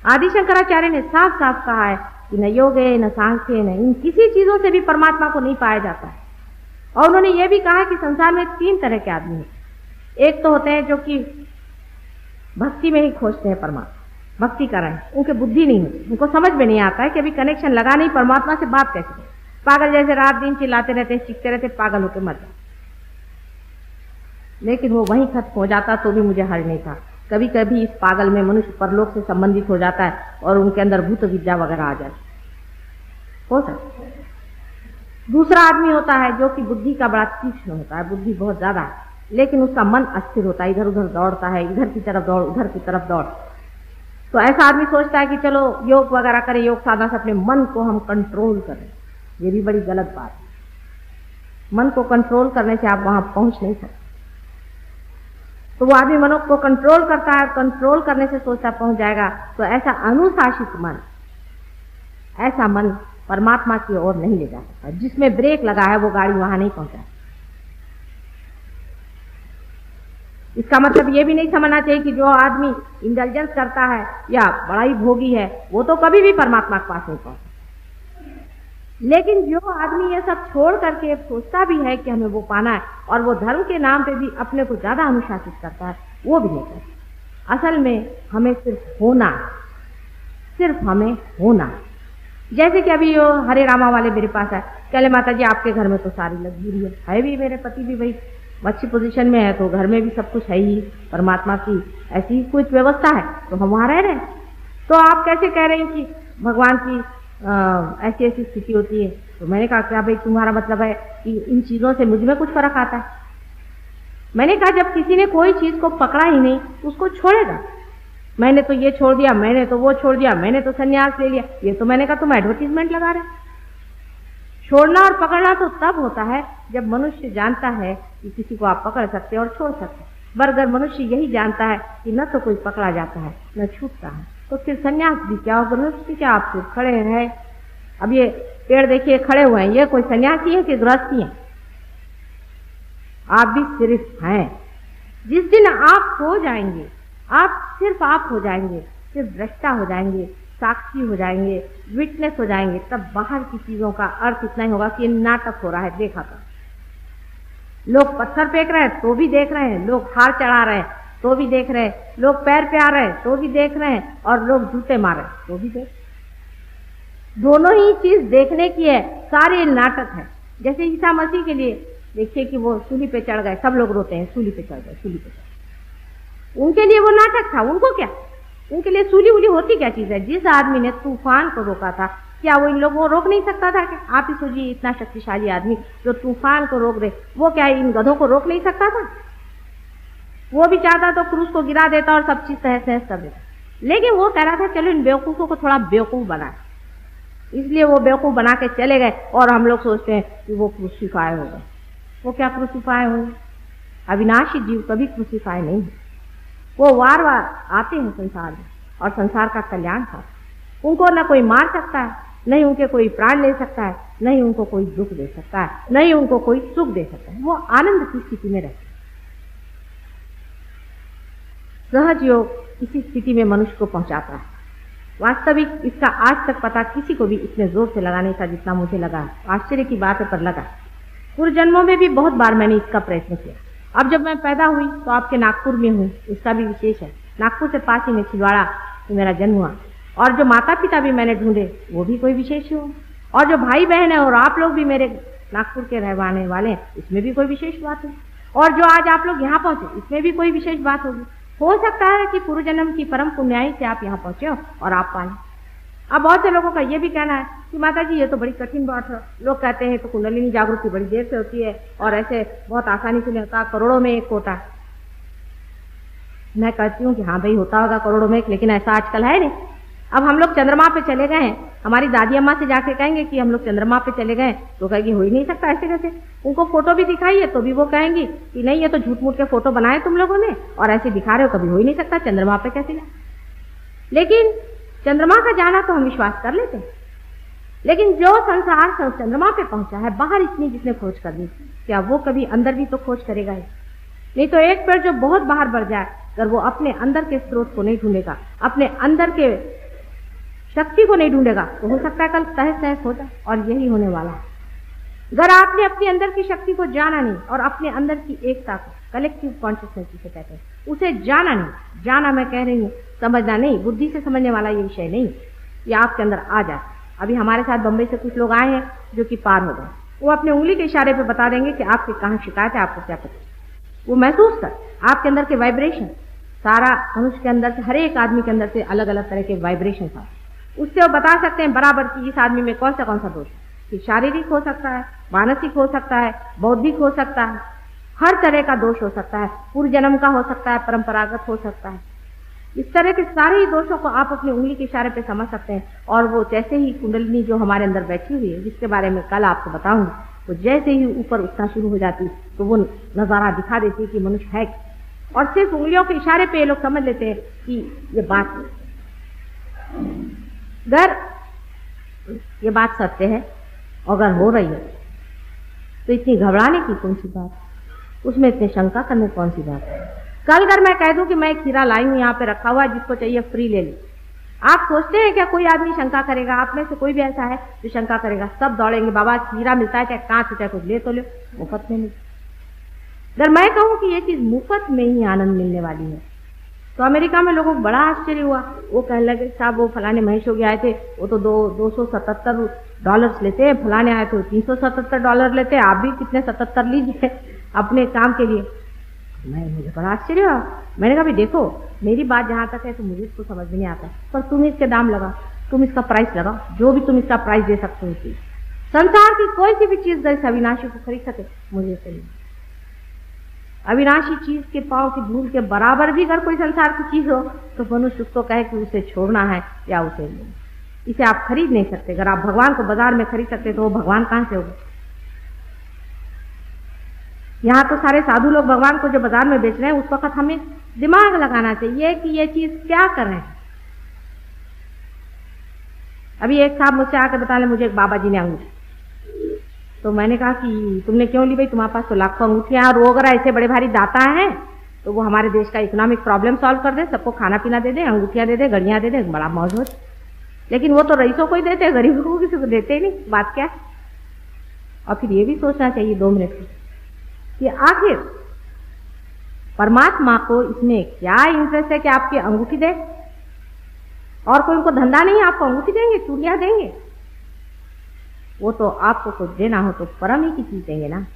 आदि शंकराचार्य ने साफ साफ कहा है कि न योग है, न सांख्य, न इन किसी चीजों से भी परमात्मा को नहीं पाया जाता है। और उन्होंने ये भी कहा कि संसार में 3 तरह के आदमी हैं। एक तो होते हैं जो कि भक्ति में ही खोजते हैं परमात्मा, भक्ति कर रहे हैं, उनके बुद्धि नहीं होती, उनको समझ में नहीं आता है कि अभी कनेक्शन लगा नहीं, परमात्मा से बात कैसे करें। पागल जैसे रात दिन चिल्लाते रहते, चीखते रहते, पागल होकर मर जाते। लेकिन वो वहीं खत्म हो जाता तो भी मुझे हर्ज नहीं था। कभी कभी इस पागल में मनुष्य परलोक से संबंधित हो जाता है और उनके अंदर भूत विद्या वगैरह आ जाती हो सकता है। दूसरा आदमी होता है जो कि बुद्धि का बड़ा तीक्ष्ण होता है, बुद्धि बहुत ज्यादा है, लेकिन उसका मन अस्थिर होता है, इधर उधर दौड़ता है, इधर की तरफ दौड़, उधर की तरफ दौड़। तो ऐसा आदमी सोचता है कि चलो योग वगैरह करें, योग साधना से अपने मन को हम कंट्रोल करें। ये भी बड़ी गलत बात है। मन को कंट्रोल करने से आप वहां पहुंच नहीं सकते। तो वो आदमी मनों को कंट्रोल करता है, कंट्रोल करने से सोचता पहुंच जाएगा। तो ऐसा अनुशासित मन, ऐसा मन परमात्मा की ओर नहीं ले जा सकता। जिसमें ब्रेक लगा है वो गाड़ी वहां नहीं पहुंचा। इसका मतलब ये भी नहीं समझना चाहिए कि जो आदमी इंटेलिजेंस करता है या बड़ा ही भोगी है वो तो कभी भी परमात्मा के पास नहीं पहुंचता। लेकिन जो आदमी ये सब छोड़ करके सोचता भी है कि हमें वो पाना है और वो धर्म के नाम पे भी अपने को ज्यादा अनुशासित करता है, वो भी नहीं करता। असल में हमें सिर्फ होना, सिर्फ हमें होना। जैसे कि अभी वो हरे रामा वाले मेरे पास है, कहले माता जी आपके घर में तो सारी लग्जरी है भी, मेरे पति भी भाई अच्छी पोजीशन में है, तो घर में भी सब कुछ है ही, परमात्मा की ऐसी कुछ व्यवस्था है, तो हम वहां रह रहे हैं। तो आप कैसे कह रहे हैं कि भगवान की ऐसी ऐसी स्थिति होती है? तो मैंने कहा क्या भाई तुम्हारा मतलब है कि इन चीजों से मुझ में कुछ फर्क आता है? मैंने कहा जब किसी ने कोई चीज को पकड़ा ही नहीं तो उसको छोड़ेगा। मैंने तो ये छोड़ दिया, मैंने तो वो छोड़ दिया, मैंने तो संन्यास ले लिया, ये तो मैंने कहा तुम एडवर्टीजमेंट लगा रहे। छोड़ना और पकड़ना तो तब होता है जब मनुष्य जानता है कि किसी को आप पकड़ सकते और छोड़ सकते। पर अगर मनुष्य यही जानता है कि न तो कोई पकड़ा जाता है न छूटता है, तो फिर संन्यास भी क्या और गृहस्थ भी क्या? आप सिर्फ खड़े हैं। अब ये पेड़ देखिए खड़े हुए हैं, ये कोई सन्यासी है कि गृहस्थी है? आप भी सिर्फ हैं। जिस दिन आप हो जाएंगे, आप सिर्फ आप हो जाएंगे, सिर्फ दृष्टा हो जाएंगे, साक्षी हो जाएंगे, विटनेस हो जाएंगे, तब बाहर की चीजों का अर्थ इतना ही होगा कि नाटक हो रहा है, देखा था। लोग पत्थर फेंक रहे हैं तो भी देख रहे हैं, लोग हार चढ़ा रहे हैं तो भी देख रहे हैं, लोग पैर पे आ रहे हैं तो भी देख रहे हैं, और लोग जूते मार रहे हैं तो भी देख। दोनों ही चीज देखने की है, सारे नाटक है। जैसे ईसा मसीह के लिए देखिए कि वो सूली पे चढ़ गए, सब लोग रोते हैं सूली पे चढ़ गए, सूली पे चढ़ गए। उनके लिए वो नाटक था, उनको क्या? उनके लिए सूली उली होती क्या चीज है? जिस आदमी ने तूफान को रोका था, क्या वो इन लोगों को रोक नहीं सकता था? कि आप ही सोचिए, इतना शक्तिशाली आदमी जो तूफान को रोक दे, वो क्या इन गधों को रोक नहीं सकता था? वो भी चाहता तो क्रूस को गिरा देता और सब चीज तहस नहस कर देता। लेकिन वो कह रहा था चलो इन बेवकूफों को थोड़ा बेवकूफ बना, इसलिए वो बेवकूफ बना के चले गए। और हम लोग सोचते हैं कि वो क्रूसिफाई होगा। वो क्या क्रूसिफाई होंगे? अविनाशी जीव कभी क्रूसिफाई नहीं है। वो वार वार आते हैं संसार में और संसार का कल्याण था। उनको न कोई मार सकता है, नहीं उनके कोई प्राण ले सकता है, नहीं उनको कोई दुख दे सकता है, नहीं उनको कोई सुख दे सकता है। वो आनंद की स्थिति में रहते हैं। सहज योग इसी स्थिति में मनुष्य को पहुंचाता है। वास्तविक इसका आज तक पता किसी को भी इतने जोर से लगा नहीं था जितना मुझे लगा। आश्चर्य की बात है पर लगा। पूर्व जन्मों में भी बहुत बार मैंने इसका प्रयत्न किया। अब जब मैं पैदा हुई तो आपके नागपुर में हुई, इसका भी विशेष है। नागपुर से पास ही में छिंदवाड़ा में मेरा जन्म हुआ, और जो माता पिता भी मैंने ढूंढे वो भी कोई विशेष हो, और जो भाई बहन है और आप लोग भी मेरे नागपुर के रहने वाले हैं, इसमें भी कोई विशेष बात है। और जो आज आप लोग यहाँ पहुंचे, इसमें भी कोई विशेष बात होगी। हो सकता है कि पूर्व जन्म की परम पुण्याई से आप यहाँ पहुंचे हो और आप पाए। अब बहुत से लोगों का ये भी कहना है कि माता जी ये तो बड़ी कठिन बात है। लोग कहते हैं तो कुंडलिनी जागृति बड़ी देर से होती है और ऐसे बहुत आसानी से नहीं होता, करोड़ों में एक होता। मैं कहती हूँ कि हाँ भाई होता होगा करोड़ों में एक, लेकिन ऐसा आजकल है नहीं। अब हम लोग चंद्रमा पे चले गए हैं, हमारी दादी अम्मा से जाके कहेंगे कि हम लोग चंद्रमा पे चले गए, तो कहेगी हो ही नहीं सकता ऐसे कैसे। उनको फोटो भी दिखाइए तो भी वो कहेंगी कि नहीं ये तो झूठ मूठ के फोटो बनाए तुम लोगों ने और ऐसे दिखा रहे हो, कभी हो ही नहीं सकता, चंद्रमा पे कैसे जाए। लेकिन चंद्रमा का जाना तो हम विश्वास कर लेते हैं, लेकिन जो संसार चंद्रमा पे पहुंचा है, बाहर इतनी जिसने खोज कर दी, क्या वो कभी अंदर भी तो खोज करेगा ही? नहीं तो एक पेड़ जो बहुत बाहर बढ़ जाए, अगर वो अपने अंदर के स्रोत को नहीं ढूंढेगा, अपने अंदर के शक्ति को नहीं ढूंढेगा, तो हो सकता है कल तहस नहस हो जाए। और यही होने वाला है। अगर आपने अपने अंदर की शक्ति को जाना नहीं और अपने अंदर की एकता को, कलेक्टिव कॉन्शियसनेस जिसे कहते हैं, उसे जाना नहीं, जाना मैं कह रही हूँ समझना नहीं, बुद्धि से समझने वाला ये विषय नहीं, ये आपके अंदर आ जाए। अभी हमारे साथ बम्बई से कुछ लोग आए हैं जो कि पार हो गए, वो अपने उंगली के इशारे पे बता देंगे कि आपकी कहाँ शिकायत है, आपको क्या पता। वो महसूस कर आपके अंदर के वाइब्रेशन, सारा मनुष्य के अंदर से, हर एक आदमी के अंदर से अलग अलग तरह के वाइब्रेशन था, उससे वो बता सकते हैं बराबर कि इस आदमी में कौन सा दोष है। कि शारीरिक हो सकता है, मानसिक हो सकता है, बौद्धिक हो सकता है, हर तरह का दोष हो सकता है, पूर्व जन्म का हो सकता है, परंपरागत हो सकता है। इस तरह के सारे ही दोषों को आप अपनी उंगली के इशारे पे समझ सकते हैं। और वो जैसे ही कुंडलिनी जो हमारे अंदर बैठी हुई है, जिसके बारे में कल आपको बताऊंगी, वो जैसे ही ऊपर उठना शुरू हो जाती तो वो नजारा दिखा देती कि मनुष्य है। और सिर्फ उंगलियों के इशारे पे ये लोग समझ लेते हैं कि ये बात अगर ये बात सत्य है, अगर हो रही है तो इतनी घबराने की कौन सी बात, उसमें इतनी शंका करने कौन सी बात है। कल अगर मैं कह दूं कि मैं एक खीरा लाई हूं, यहाँ पे रखा हुआ है, जिसको चाहिए फ्री ले ली, आप सोचते हैं क्या कोई आदमी शंका करेगा? आप में से कोई भी ऐसा है जो शंका करेगा? सब दौड़ेंगे, बाबा खीरा मिलता है, चाहे कांच हो चाहे कुछ, ले तो लो, मुफ्त में नहीं। अगर मैं कहूं कि ये चीज मुफ्त में ही आनंद मिलने वाली है, तो अमेरिका में लोगों को बड़ा आश्चर्य हुआ। वो कहने लगे साहब वो फलाने महेश हो गए आए थे, वो तो $277 लेते हैं, फलाने आए थे $377 लेते हैं, आप भी कितने 77 लीजिए अपने काम के लिए। मुझे बड़ा आश्चर्य हुआ। मैंने कहा भी देखो, मेरी बात जहाँ तक है तो मुझे इसको समझ में नहीं आता, पर तुम इसके दाम लगाओ, तुम इसका प्राइस लगाओ, जो भी तुम इसका प्राइस दे सकते हो। संसार की कोई सी भी चीज अगर इस अविनाशी को खरीद सके, मुझे से नहीं। अविनाशी चीज के पांव की धूल के बराबर भी अगर कोई संसार की चीज हो तो मनुष्य उसको कहे कि उसे छोड़ना है या उसे नहीं। इसे आप खरीद नहीं सकते। अगर आप भगवान को बाजार में खरीद सकते तो वो भगवान कहां से होगा? यहाँ तो सारे साधु लोग भगवान को जो बाजार में बेच रहे हैं, उस वक्त हमें दिमाग लगाना चाहिए कि ये चीज क्या कर रहे हैं। अभी एक साहब मुझसे आकर बता ले, मुझे एक बाबा जी ने अंगूठी, तो मैंने कहा कि तुमने क्यों ली भाई, तुम्हारे पास तो लाखों अंगूठियां, और वो अगर ऐसे बड़े भारी दाता हैं तो वो हमारे देश का इकोनॉमिक प्रॉब्लम सॉल्व कर दे, सबको खाना पीना दे दे, अंगूठियां दे दे, घड़ियां दे दे, बड़ा मौज हो। लेकिन वो तो रईसों को ही देते हैं, गरीबों को किसी को देते ही नहीं। बात क्या है? और फिर ये भी सोचना चाहिए 2 मिनट कि आखिर परमात्मा को इसमें क्या इंटरेस्ट है कि आपकी अंगूठी दे? और कोई उनको धंधा नहीं है, आपको अंगूठी देंगे, चूड़ियां देंगे। वो तो आपको कुछ देना हो तो परम ही की चीज देंगे ना।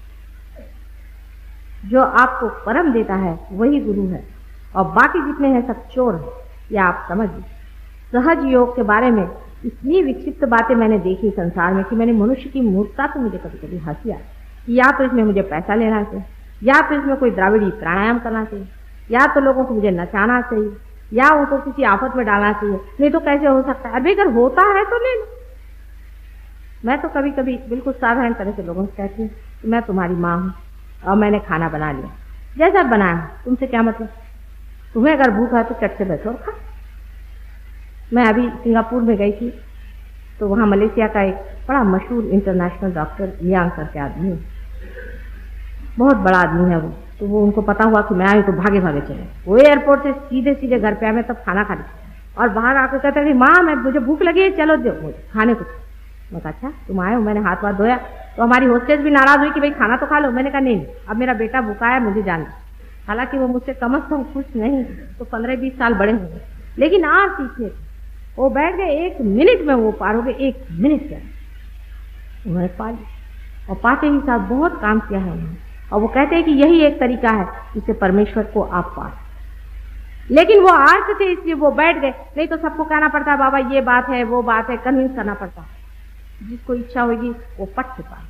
जो आपको परम देता है वही गुरु है, और बाकी जितने हैं सब चोर है। या आप समझिए, सहज योग के बारे में इतनी विक्षिप्त बातें मैंने देखी संसार में कि मैंने मनुष्य की मूर्खता तो मुझे कभी कभी हंसी आई। या तो इसमें मुझे पैसा लेना चाहिए, या तो इसमें कोई द्राविड़ी प्राणायाम करना चाहिए, या तो लोगों को मुझे नचाना चाहिए, या उनको किसी आफत में डालना चाहिए। नहीं तो कैसे हो सकता है? अभी अगर होता है तो ले लो। मैं तो कभी कभी बिल्कुल साधारण तरह से लोगों से कहती हूँ कि मैं तुम्हारी माँ हूँ और मैंने खाना बना लिया, जैसा बनाया तुमसे क्या मतलब? तुम्हें अगर भूख है तो चट से बैठो और खा। मैं अभी सिंगापुर में गई थी, तो वहाँ मलेशिया का एक बड़ा मशहूर इंटरनेशनल डॉक्टर लियांग करके आदमी है, बहुत बड़ा आदमी है वो। तो वो उनको पता हुआ कि मैं आई तो भागे भागे चले, वो एयरपोर्ट से सीधे सीधे घर पे आए, मैं तब खाना खा ली, और बाहर आकर कहते कि माँ मुझे भूख लगी है, चलो दो मुझे खाने को। मैं कहा अच्छा तुम आए हो? मैंने हाथ वाथ धोया, तो हमारी होस्टेस भी नाराज हुई कि भाई खाना तो खा लो। मैंने कहा नहीं, अब मेरा बेटा भूखा है, मुझे जाना। हालांकि वो मुझसे कम से कम खुश नहीं तो 15-20 साल बड़े होंगे, लेकिन आज सीखने वो बैठ गए, 1 मिनट में वो पार हो गए, 1 मिनट क्या उन्होंने पा लिया, और पाते ही साथ बहुत काम किया है उन्होंने। और वो कहते हैं कि यही एक तरीका है जिससे परमेश्वर को आप पा। लेकिन वो आर्थ थे इसलिए वो बैठ गए, नहीं तो सबको कहना पड़ता है बाबा ये बात है वो बात है, कन्विंस करना पड़ता है। जिसको इच्छा होगी वो पट से पा,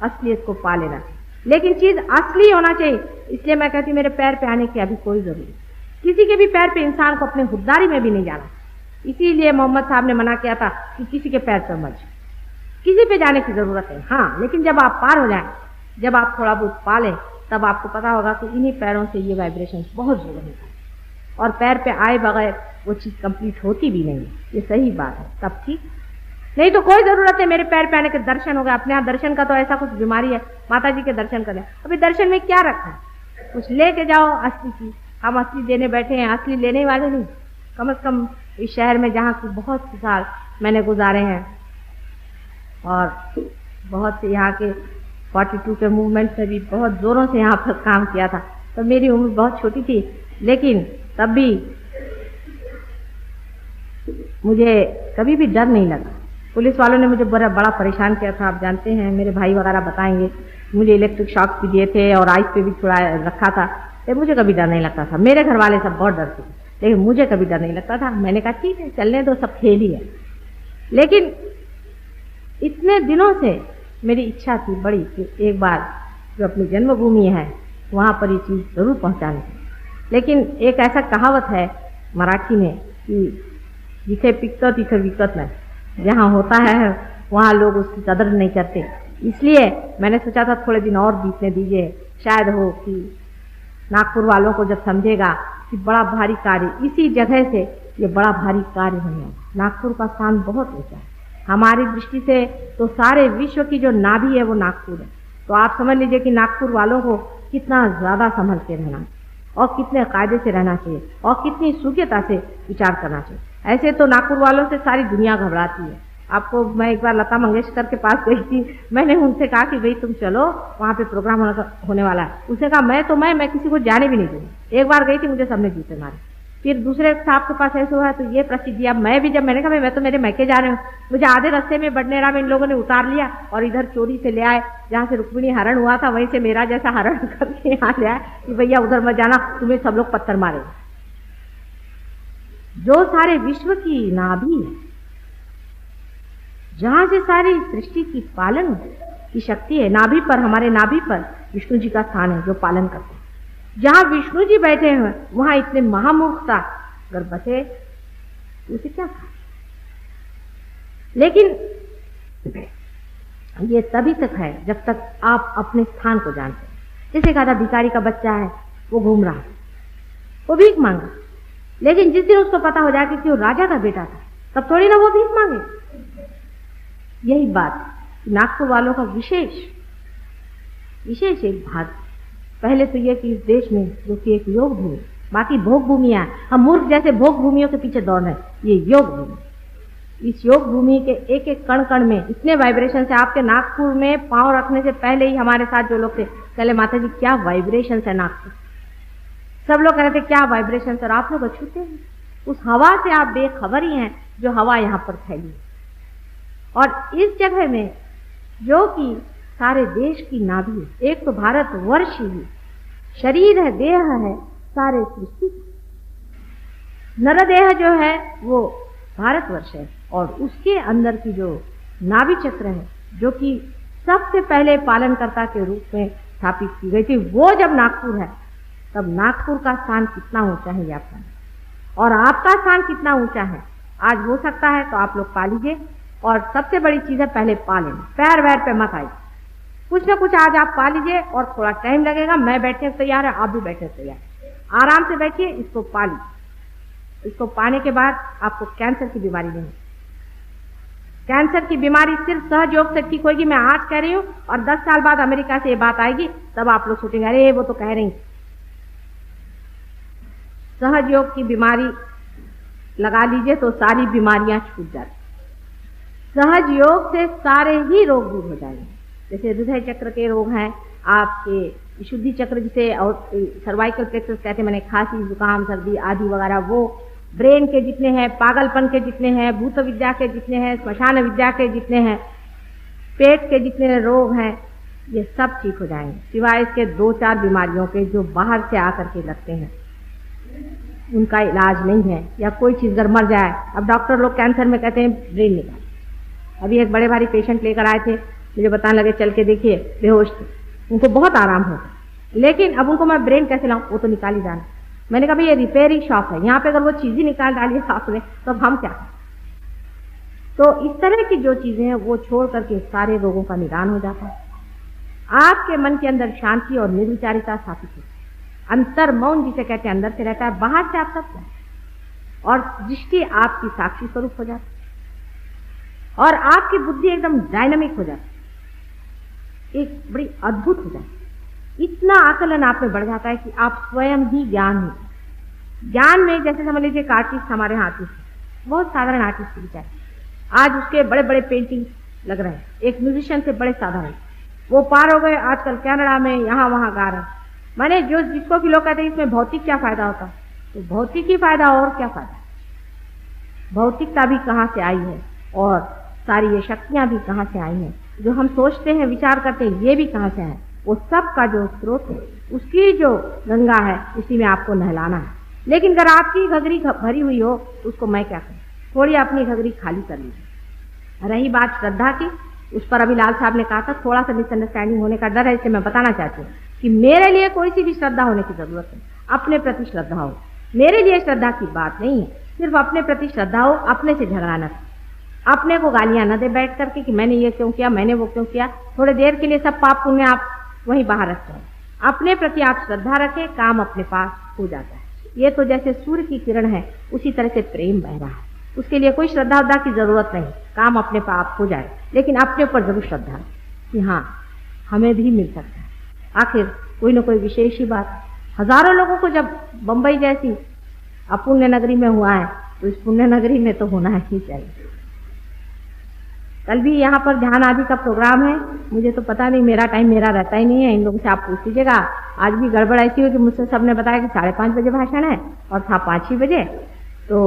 असलियत को पा लेना चाहिए। लेकिन चीज असली होना चाहिए। इसलिए मैं कहती हूँ मेरे पैर पे आने की अभी कोई जरूरत, किसी के भी पैर पे इंसान को अपने खुददारी में भी नहीं जाना। इसीलिए मोहम्मद साहब ने मना किया था कि किसी के पैर पर मत, किसी पे जाने की जरूरत है। हाँ, लेकिन जब आप पार हो जाएं, जब आप थोड़ा बहुत पा लें, तब आपको पता होगा कि इन्हीं पैरों से ये वाइब्रेशन बहुत जोर है, और पैर पे आए बगैर वो चीज कंप्लीट होती भी नहीं। ये सही बात है, तब ठीक, नहीं तो कोई जरूरत है मेरे पैर पे आने के। दर्शन हो गया अपने यहाँ, दर्शन का तो ऐसा कुछ बीमारी है, माता जी के दर्शन करें। अभी दर्शन में क्या रखा है? कुछ लेके जाओ असली चीज। हम असली देने बैठे हैं, असली लेने वाले नहीं। कम से कम इस शहर में जहाँ की बहुत से साल मैंने गुजारे हैं, और बहुत से यहाँ के 42 के मूवमेंट में भी बहुत जोरों से यहाँ पर काम किया था, तो मेरी उम्र बहुत छोटी थी, लेकिन तब भी मुझे कभी भी डर नहीं लगा। पुलिस वालों ने मुझे बड़ा परेशान किया था, आप जानते हैं, मेरे भाई वगैरह बताएंगे। मुझे इलेक्ट्रिक शॉक भी दिए थे और आइस पे भी छुड़ा रखा था, लेकिन मुझे कभी डर नहीं लगता था। मेरे घर वाले सब बहुत डरते थे, लेकिन मुझे कभी डर नहीं लगता था। मैंने कहा ठीक है, चलने दो, सब खेल ही है। लेकिन इतने दिनों से मेरी इच्छा थी बड़ी कि एक बार जो अपनी जन्मभूमि है वहाँ पर ये चीज़ ज़रूर पहुँचानी चाहिए। लेकिन एक ऐसा कहावत है मराठी में कि जिसे पिकतं तिथे विकत नहीं, जहाँ होता है वहाँ लोग उसकी कदर नहीं करते। इसलिए मैंने सोचा था थोड़े दिन और बीतने दीजिए, शायद हो कि नागपुर वालों को जब समझेगा कि बड़ा भारी कार्य इसी जगह से ये बड़ा भारी कार्य होने। नागपुर का स्थान बहुत ऊंचा है हमारी दृष्टि से, तो सारे विश्व की जो नाभि है वो नागपुर है। तो आप समझ लीजिए कि नागपुर वालों को कितना ज़्यादा संभल के रहना और कितने कायदे से रहना चाहिए और कितनी सूक्ष्मता से विचार करना चाहिए। ऐसे तो नागपुर वालों से सारी दुनिया घबराती है। आपको मैं एक बार लता मंगेशकर के पास गई थी, मैंने उनसे कहा कि भाई तुम चलो वहाँ पे प्रोग्राम होने वाला है। उसने कहा मैं किसी को जाने भी नहीं दूँगी। एक बार गई थी, मुझे सबने जूते मारे। फिर दूसरे साहब के पास ऐसे हुआ तो ये प्रसिद्धि। अब मैं भी जब मैंने कहा मैं तो मेरे मैके जा रहे हूँ, मुझे आधे रास्ते में बडनेरा में इन लोगों ने उतार लिया और इधर चोरी से ले आए, जहाँ से रुक्मिणी हरण हुआ था वहीं से मेरा जैसा हरण करके यहाँ ले आए कि भैया उधर मत जाना, तुम्हें सब लोग पत्थर मारेंगे। जो सारे विश्व की नाभि है, जहाँ से सारी सृष्टि की पालन की शक्ति है, नाभि पर, हमारे नाभि पर विष्णु जी का स्थान है जो पालन करते हैं। जहाँ विष्णु जी बैठे हैं वहाँ इतने महामूर्खता अगर बचे तो उसे क्या कहा। लेकिन ये तभी तक है जब तक आप अपने स्थान को जानते हैं। जैसे कहा था भिखारी का बच्चा है, वो घूम रहा है, वो भीख मांगा, लेकिन जिस दिन उसको पता हो जाए कि वो राजा का बेटा था तब थोड़ी ना वो भीख मांगे। यही बात नागपुर वालों का विशेष एक भाग। पहले तो ये कि इस देश में जो कि एक योग भूमि, बाकी भोग भूमियाँ, हम मूर्ख जैसे भोग भूमियों के पीछे दौड़ रहे हैं, ये योग भूमि। इस योग भूमि के एक एक कण कण में इतने वाइब्रेशन है। आपके नागपुर में पांव रखने से पहले ही हमारे साथ जो लोग थे कहले माता जी क्या वाइब्रेशन है नागपुर। सब लोग कह रहे थे क्या वाइब्रेशन, और आप लोग अछूते हैं उस हवा से, आप बेखबर ही हैं जो हवा यहाँ पर फैली है। और इस जगह में जो कि सारे देश की नाभि है, एक तो भारत वर्ष ही शरीर है, देह है सारे सृष्टि। नरदेह जो है वो भारतवर्ष है और उसके अंदर की जो नाभि चक्र है जो कि सबसे पहले पालनकर्ता के रूप में स्थापित की गई थी, वो जब नागपुर है तब नागपुर का स्थान कितना ऊंचा है ये आप जानें, और आपका स्थान कितना ऊंचा है। आज हो सकता है तो आप लोग पा लीजिए, और सबसे बड़ी चीज है पहले पा लेना, पैर वैर पे मत आइए। कुछ ना कुछ आज आप पा लीजिए और थोड़ा टाइम लगेगा। मैं बैठने को तैयार है, आप भी बैठने को तैयार है। आराम से बैठिए, इसको पा लीजिए। इसको पाने के बाद आपको कैंसर की बीमारी नहीं। कैंसर की बीमारी सिर्फ सहज योग से ठीक होगी। मैं आज कह रही हूँ और 10 साल बाद अमेरिका से ये बात आएगी, तब आप लोग सोचेंगे अरे वो तो कह रही। सहज योग की बीमारी लगा लीजिए तो सारी बीमारियां छूट जाती। सहज योग से सारे ही रोग दूर हो जाएंगे। जैसे हृदय चक्र के रोग हैं, आपके विशुद्धि चक्र जिसे और सर्वाइकल प्लेक्सस कहते हैं, मैंने खांसी जुकाम सर्दी आदि वगैरह, वो ब्रेन के जितने हैं, पागलपन के जितने हैं, भूत विद्या के जितने हैं, स्मशान विद्या के जितने हैं, पेट के जितने रोग हैं, ये सब ठीक हो जाएंगे, सिवाय इसके 2-4 बीमारियों के जो बाहर से आकर के लगते हैं, उनका इलाज नहीं है। या कोई चीज़ अगर मर जाए, अब डॉक्टर लोग कैंसर में कहते हैं ब्रेन निकाल। अभी एक बड़े भारी पेशेंट लेकर आए थे, मुझे बताने लगे चल के देखिए बेहोश थे, उनको बहुत आराम हो, लेकिन अब उनको मैं ब्रेन कैसे लाऊं, वो तो निकाल ही जाना। मैंने कहा भाई ये रिपेयरिंग शॉप है, यहाँ पे अगर वो चीज़ ही निकाल डाली आपने तो अब हम क्या करें। तो इस तरह की जो चीज़ें हैं वो छोड़ करके सारे रोगों का निदान हो जाता है। आपके मन के अंदर शांति और निर्विचारिता स्थापित होती है। अंतर मौन जिसे कहते हैं अंदर से रहता है, बाहर से आप सब, और दृष्टि आपकी साक्षी स्वरूप हो जाती है और आपकी बुद्धि एकदम डायनामिक हो जाती है, एक बड़ी अद्भुत हो जाती है। इतना आकलन आप में बढ़ जाता है कि आप स्वयं ही ज्ञान हो। ज्ञान में जैसे समझ लीजिए आर्टिस्ट हमारे यहाँ आर्टिस्ट, बहुत साधारण आर्टिस्ट बेचारे, आज उसके बड़े बड़े पेंटिंग लग रहे हैं। एक म्यूजिशियन से बड़े साधारण, वो पार हो गए आजकल कनाडा में, यहाँ वहाँ गा रहे हैं। माने जो जिसको कि लोग कहते हैं इसमें भौतिक क्या फायदा होता, तो भौतिक ही फायदा, और क्या फायदा। भौतिकता भी कहाँ से आई है और सारी ये शक्तियाँ भी कहाँ से आई हैं, जो हम सोचते हैं विचार करते हैं ये भी कहाँ से है। वो सब का जो स्रोत है, उसकी जो गंगा है, उसी में आपको नहलाना है। लेकिन अगर आपकी घघरी भरी हुई हो, उसको मैं क्या करूँ, थोड़ी अपनी घघरी खाली कर लीजिए। रही बात श्रद्धा की, उस पर अभी लाल साहब ने कहा था थोड़ा सा मिसअंडरस्टैंडिंग होने का डर है, इससे मैं बताना चाहती हूँ कि मेरे लिए कोई सी भी श्रद्धा होने की जरूरत नहीं, अपने प्रति श्रद्धा हो। मेरे लिए श्रद्धा की बात नहीं है, सिर्फ अपने प्रति श्रद्धा हो, अपने से झगड़ा न, अपने को गालियां न दे बैठ करके कि मैंने ये क्यों किया, मैंने वो क्यों किया। थोड़ी देर के लिए सब पाप पुण्य आप वहीं बाहर रखते हैं, अपने प्रति आप श्रद्धा रखें, काम अपने पास हो जाता है। ये तो जैसे सूर्य की किरण है, उसी तरह से प्रेम बह रहा है, उसके लिए कोई श्रद्धा उद्धा की जरूरत नहीं, काम अपने पाप हो जाए, लेकिन अपने ऊपर जरूर श्रद्धा कि हाँ हमें भी मिल सकता है। आखिर कोई न कोई विशेष ही बात, हजारों लोगों को जब बंबई जैसी अपुण्य नगरी में हुआ है, तो इस पुण्य नगरी में तो होना ही चाहिए। कल भी यहाँ पर ध्यान आदि का प्रोग्राम है, मुझे तो पता नहीं, मेरा टाइम मेरा रहता ही नहीं है, इन लोगों से आप पूछ लीजिएगा। आज भी गड़बड़ ऐसी हुई कि मुझसे सबने बताया कि 5:30 बजे भाषण है और था 5 बजे, तो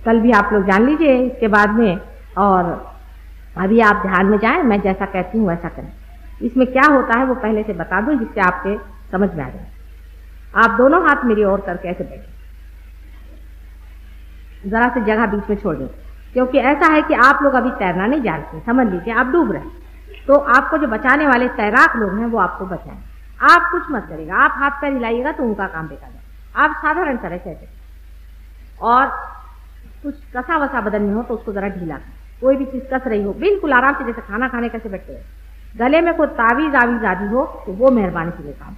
कल भी आप लोग जान लीजिए इसके बाद में। और अभी आप ध्यान में जाएं, मैं जैसा कहती हूँ वैसा करें। इसमें क्या होता है वो पहले से बता दूं, जिससे आपके समझ में आ जाए। आप दोनों हाथ मेरी ओर करके ऐसे बैठे, जरा से जगह बीच में छोड़ दें, क्योंकि ऐसा है कि आप लोग अभी तैरना नहीं जानते, समझ लीजिए आप डूब रहे हैं, तो आपको जो बचाने वाले तैराक लोग हैं वो आपको बचाएं। आप कुछ मत करिएगा, आप हाथ पैर हिलाइएगा तो उनका काम बेकार है। आप साधारण तरह से ऐसे, और कुछ कसा वसा बदन में हो तो उसको जरा ढीला करें, कोई भी चीज कस रही हो बिल्कुल आराम से, जैसे खाना खाने कैसे बैठते हैं। गले में कोई तावीज आवीज आदि हो तो वो मेहरबानी से लेकर,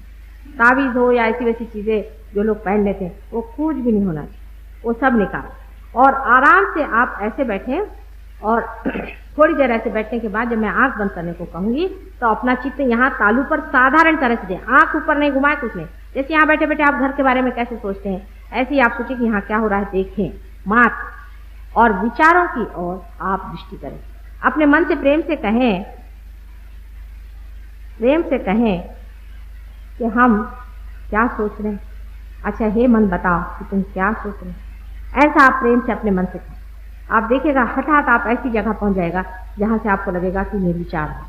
तावीज हो या ऐसी वैसी चीजें जो लोग पहन लेते हैं वो कुछ भी नहीं होना चाहिए, वो सब निकाल। और आराम से आप ऐसे बैठें, और थोड़ी देर ऐसे बैठने के बाद जब मैं आंख बंद करने को कहूंगी तो अपना चित्त यहाँ तालू पर साधारण तरह से दें, आंख ऊपर नहीं घुमाए, कुछ नहीं। जैसे यहाँ बैठे बैठे आप घर के बारे में कैसे सोचते हैं, ऐसे ही आप सोचें कि यहाँ क्या हो रहा है, देखें मात्र, और विचारों की ओर आप दृष्टि करें। अपने मन से प्रेम से कहें कि हम क्या सोच रहे हैं। अच्छा हे मन बताओ कि तुम क्या सोच रहे हैं। ऐसा आप प्रेम से अपने मन से कहें, आप देखिएगा हठात आप ऐसी जगह पहुंच जाएगा जहां से आपको लगेगा कि निर्विचार है।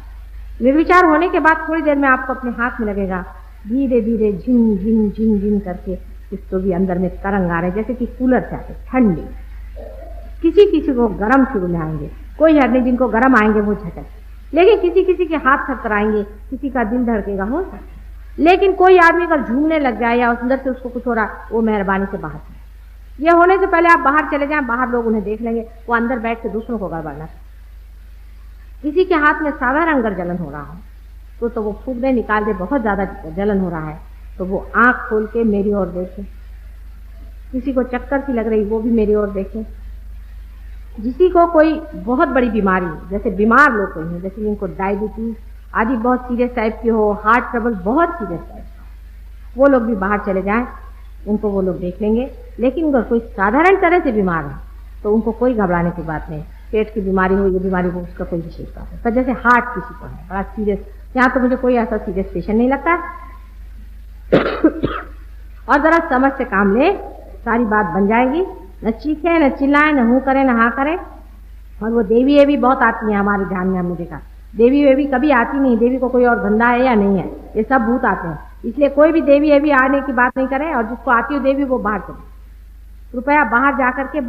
निर्विचार होने के बाद थोड़ी देर में आपको अपने हाथ में लगेगा धीरे धीरे झिन झिन झिन झिन करके कुछ तो भी अंदर में तरंग आ रहे, जैसे कि कूलर से आते ठंडी। किसी किसी को गर्म शुरू आएंगे, कोई हर नहीं, जिनको गर्म आएंगे वो झटक, लेकिन किसी किसी के हाथ थरथराएंगे, किसी का दिल धड़केगा, हो सकता है। लेकिन कोई आदमी अगर झूमने लग जाए या अंदर से उसको कुछ हो रहा, वो मेहरबानी से बाहर चले। ये होने से पहले आप बाहर चले जाएं, बाहर लोग उन्हें देख लेंगे, वो अंदर बैठ के दूसरों को गड़बड़ना। किसी के हाथ में साधारण अगर जलन हो रहा हो तो वो फूक दे, निकाल दे, बहुत ज्यादा जलन हो रहा है तो वो आंख खोल के मेरी ओर देखे। किसी को चक्कर सी लग रही, वो भी मेरी ओर देखे। किसी को कोई बहुत बड़ी बीमारी, जैसे बीमार लोग कोई हैं, जैसे जिनको डायबिटीज आदि बहुत सीरियस टाइप की हो, हार्ट ट्रबल बहुत सीरियस टाइप का, वो लोग भी बाहर चले जाएं, उनको वो लोग देख लेंगे। लेकिन अगर कोई साधारण तरह से बीमार है तो उनको कोई घबराने की बात नहीं, पेट की बीमारी हो, ये बीमारी हो, उसका कोई विशेष बात है। पर जैसे हार्ट किसी को है बड़ा सीरियस, यहाँ तो मुझे कोई ऐसा सीरियस पेशेंट नहीं लगता और जरा समझ से काम ले, सारी बात बन जाएगी। न चीखे, न चिल्लाए, न हूँ करे, न हाँ करे। और वो देवी ये भी बहुत आती है हमारे ध्यान में, हमने देखा देवी वेवी कभी आती नहीं, देवी को कोई और धंधा है या नहीं है, ये सब भूत आते हैं। इसलिए कोई भी देवी ये भी आने की बात नहीं करे, और जिसको आती हो देवी वो बाहर चले, कृपया बाहर जाकर के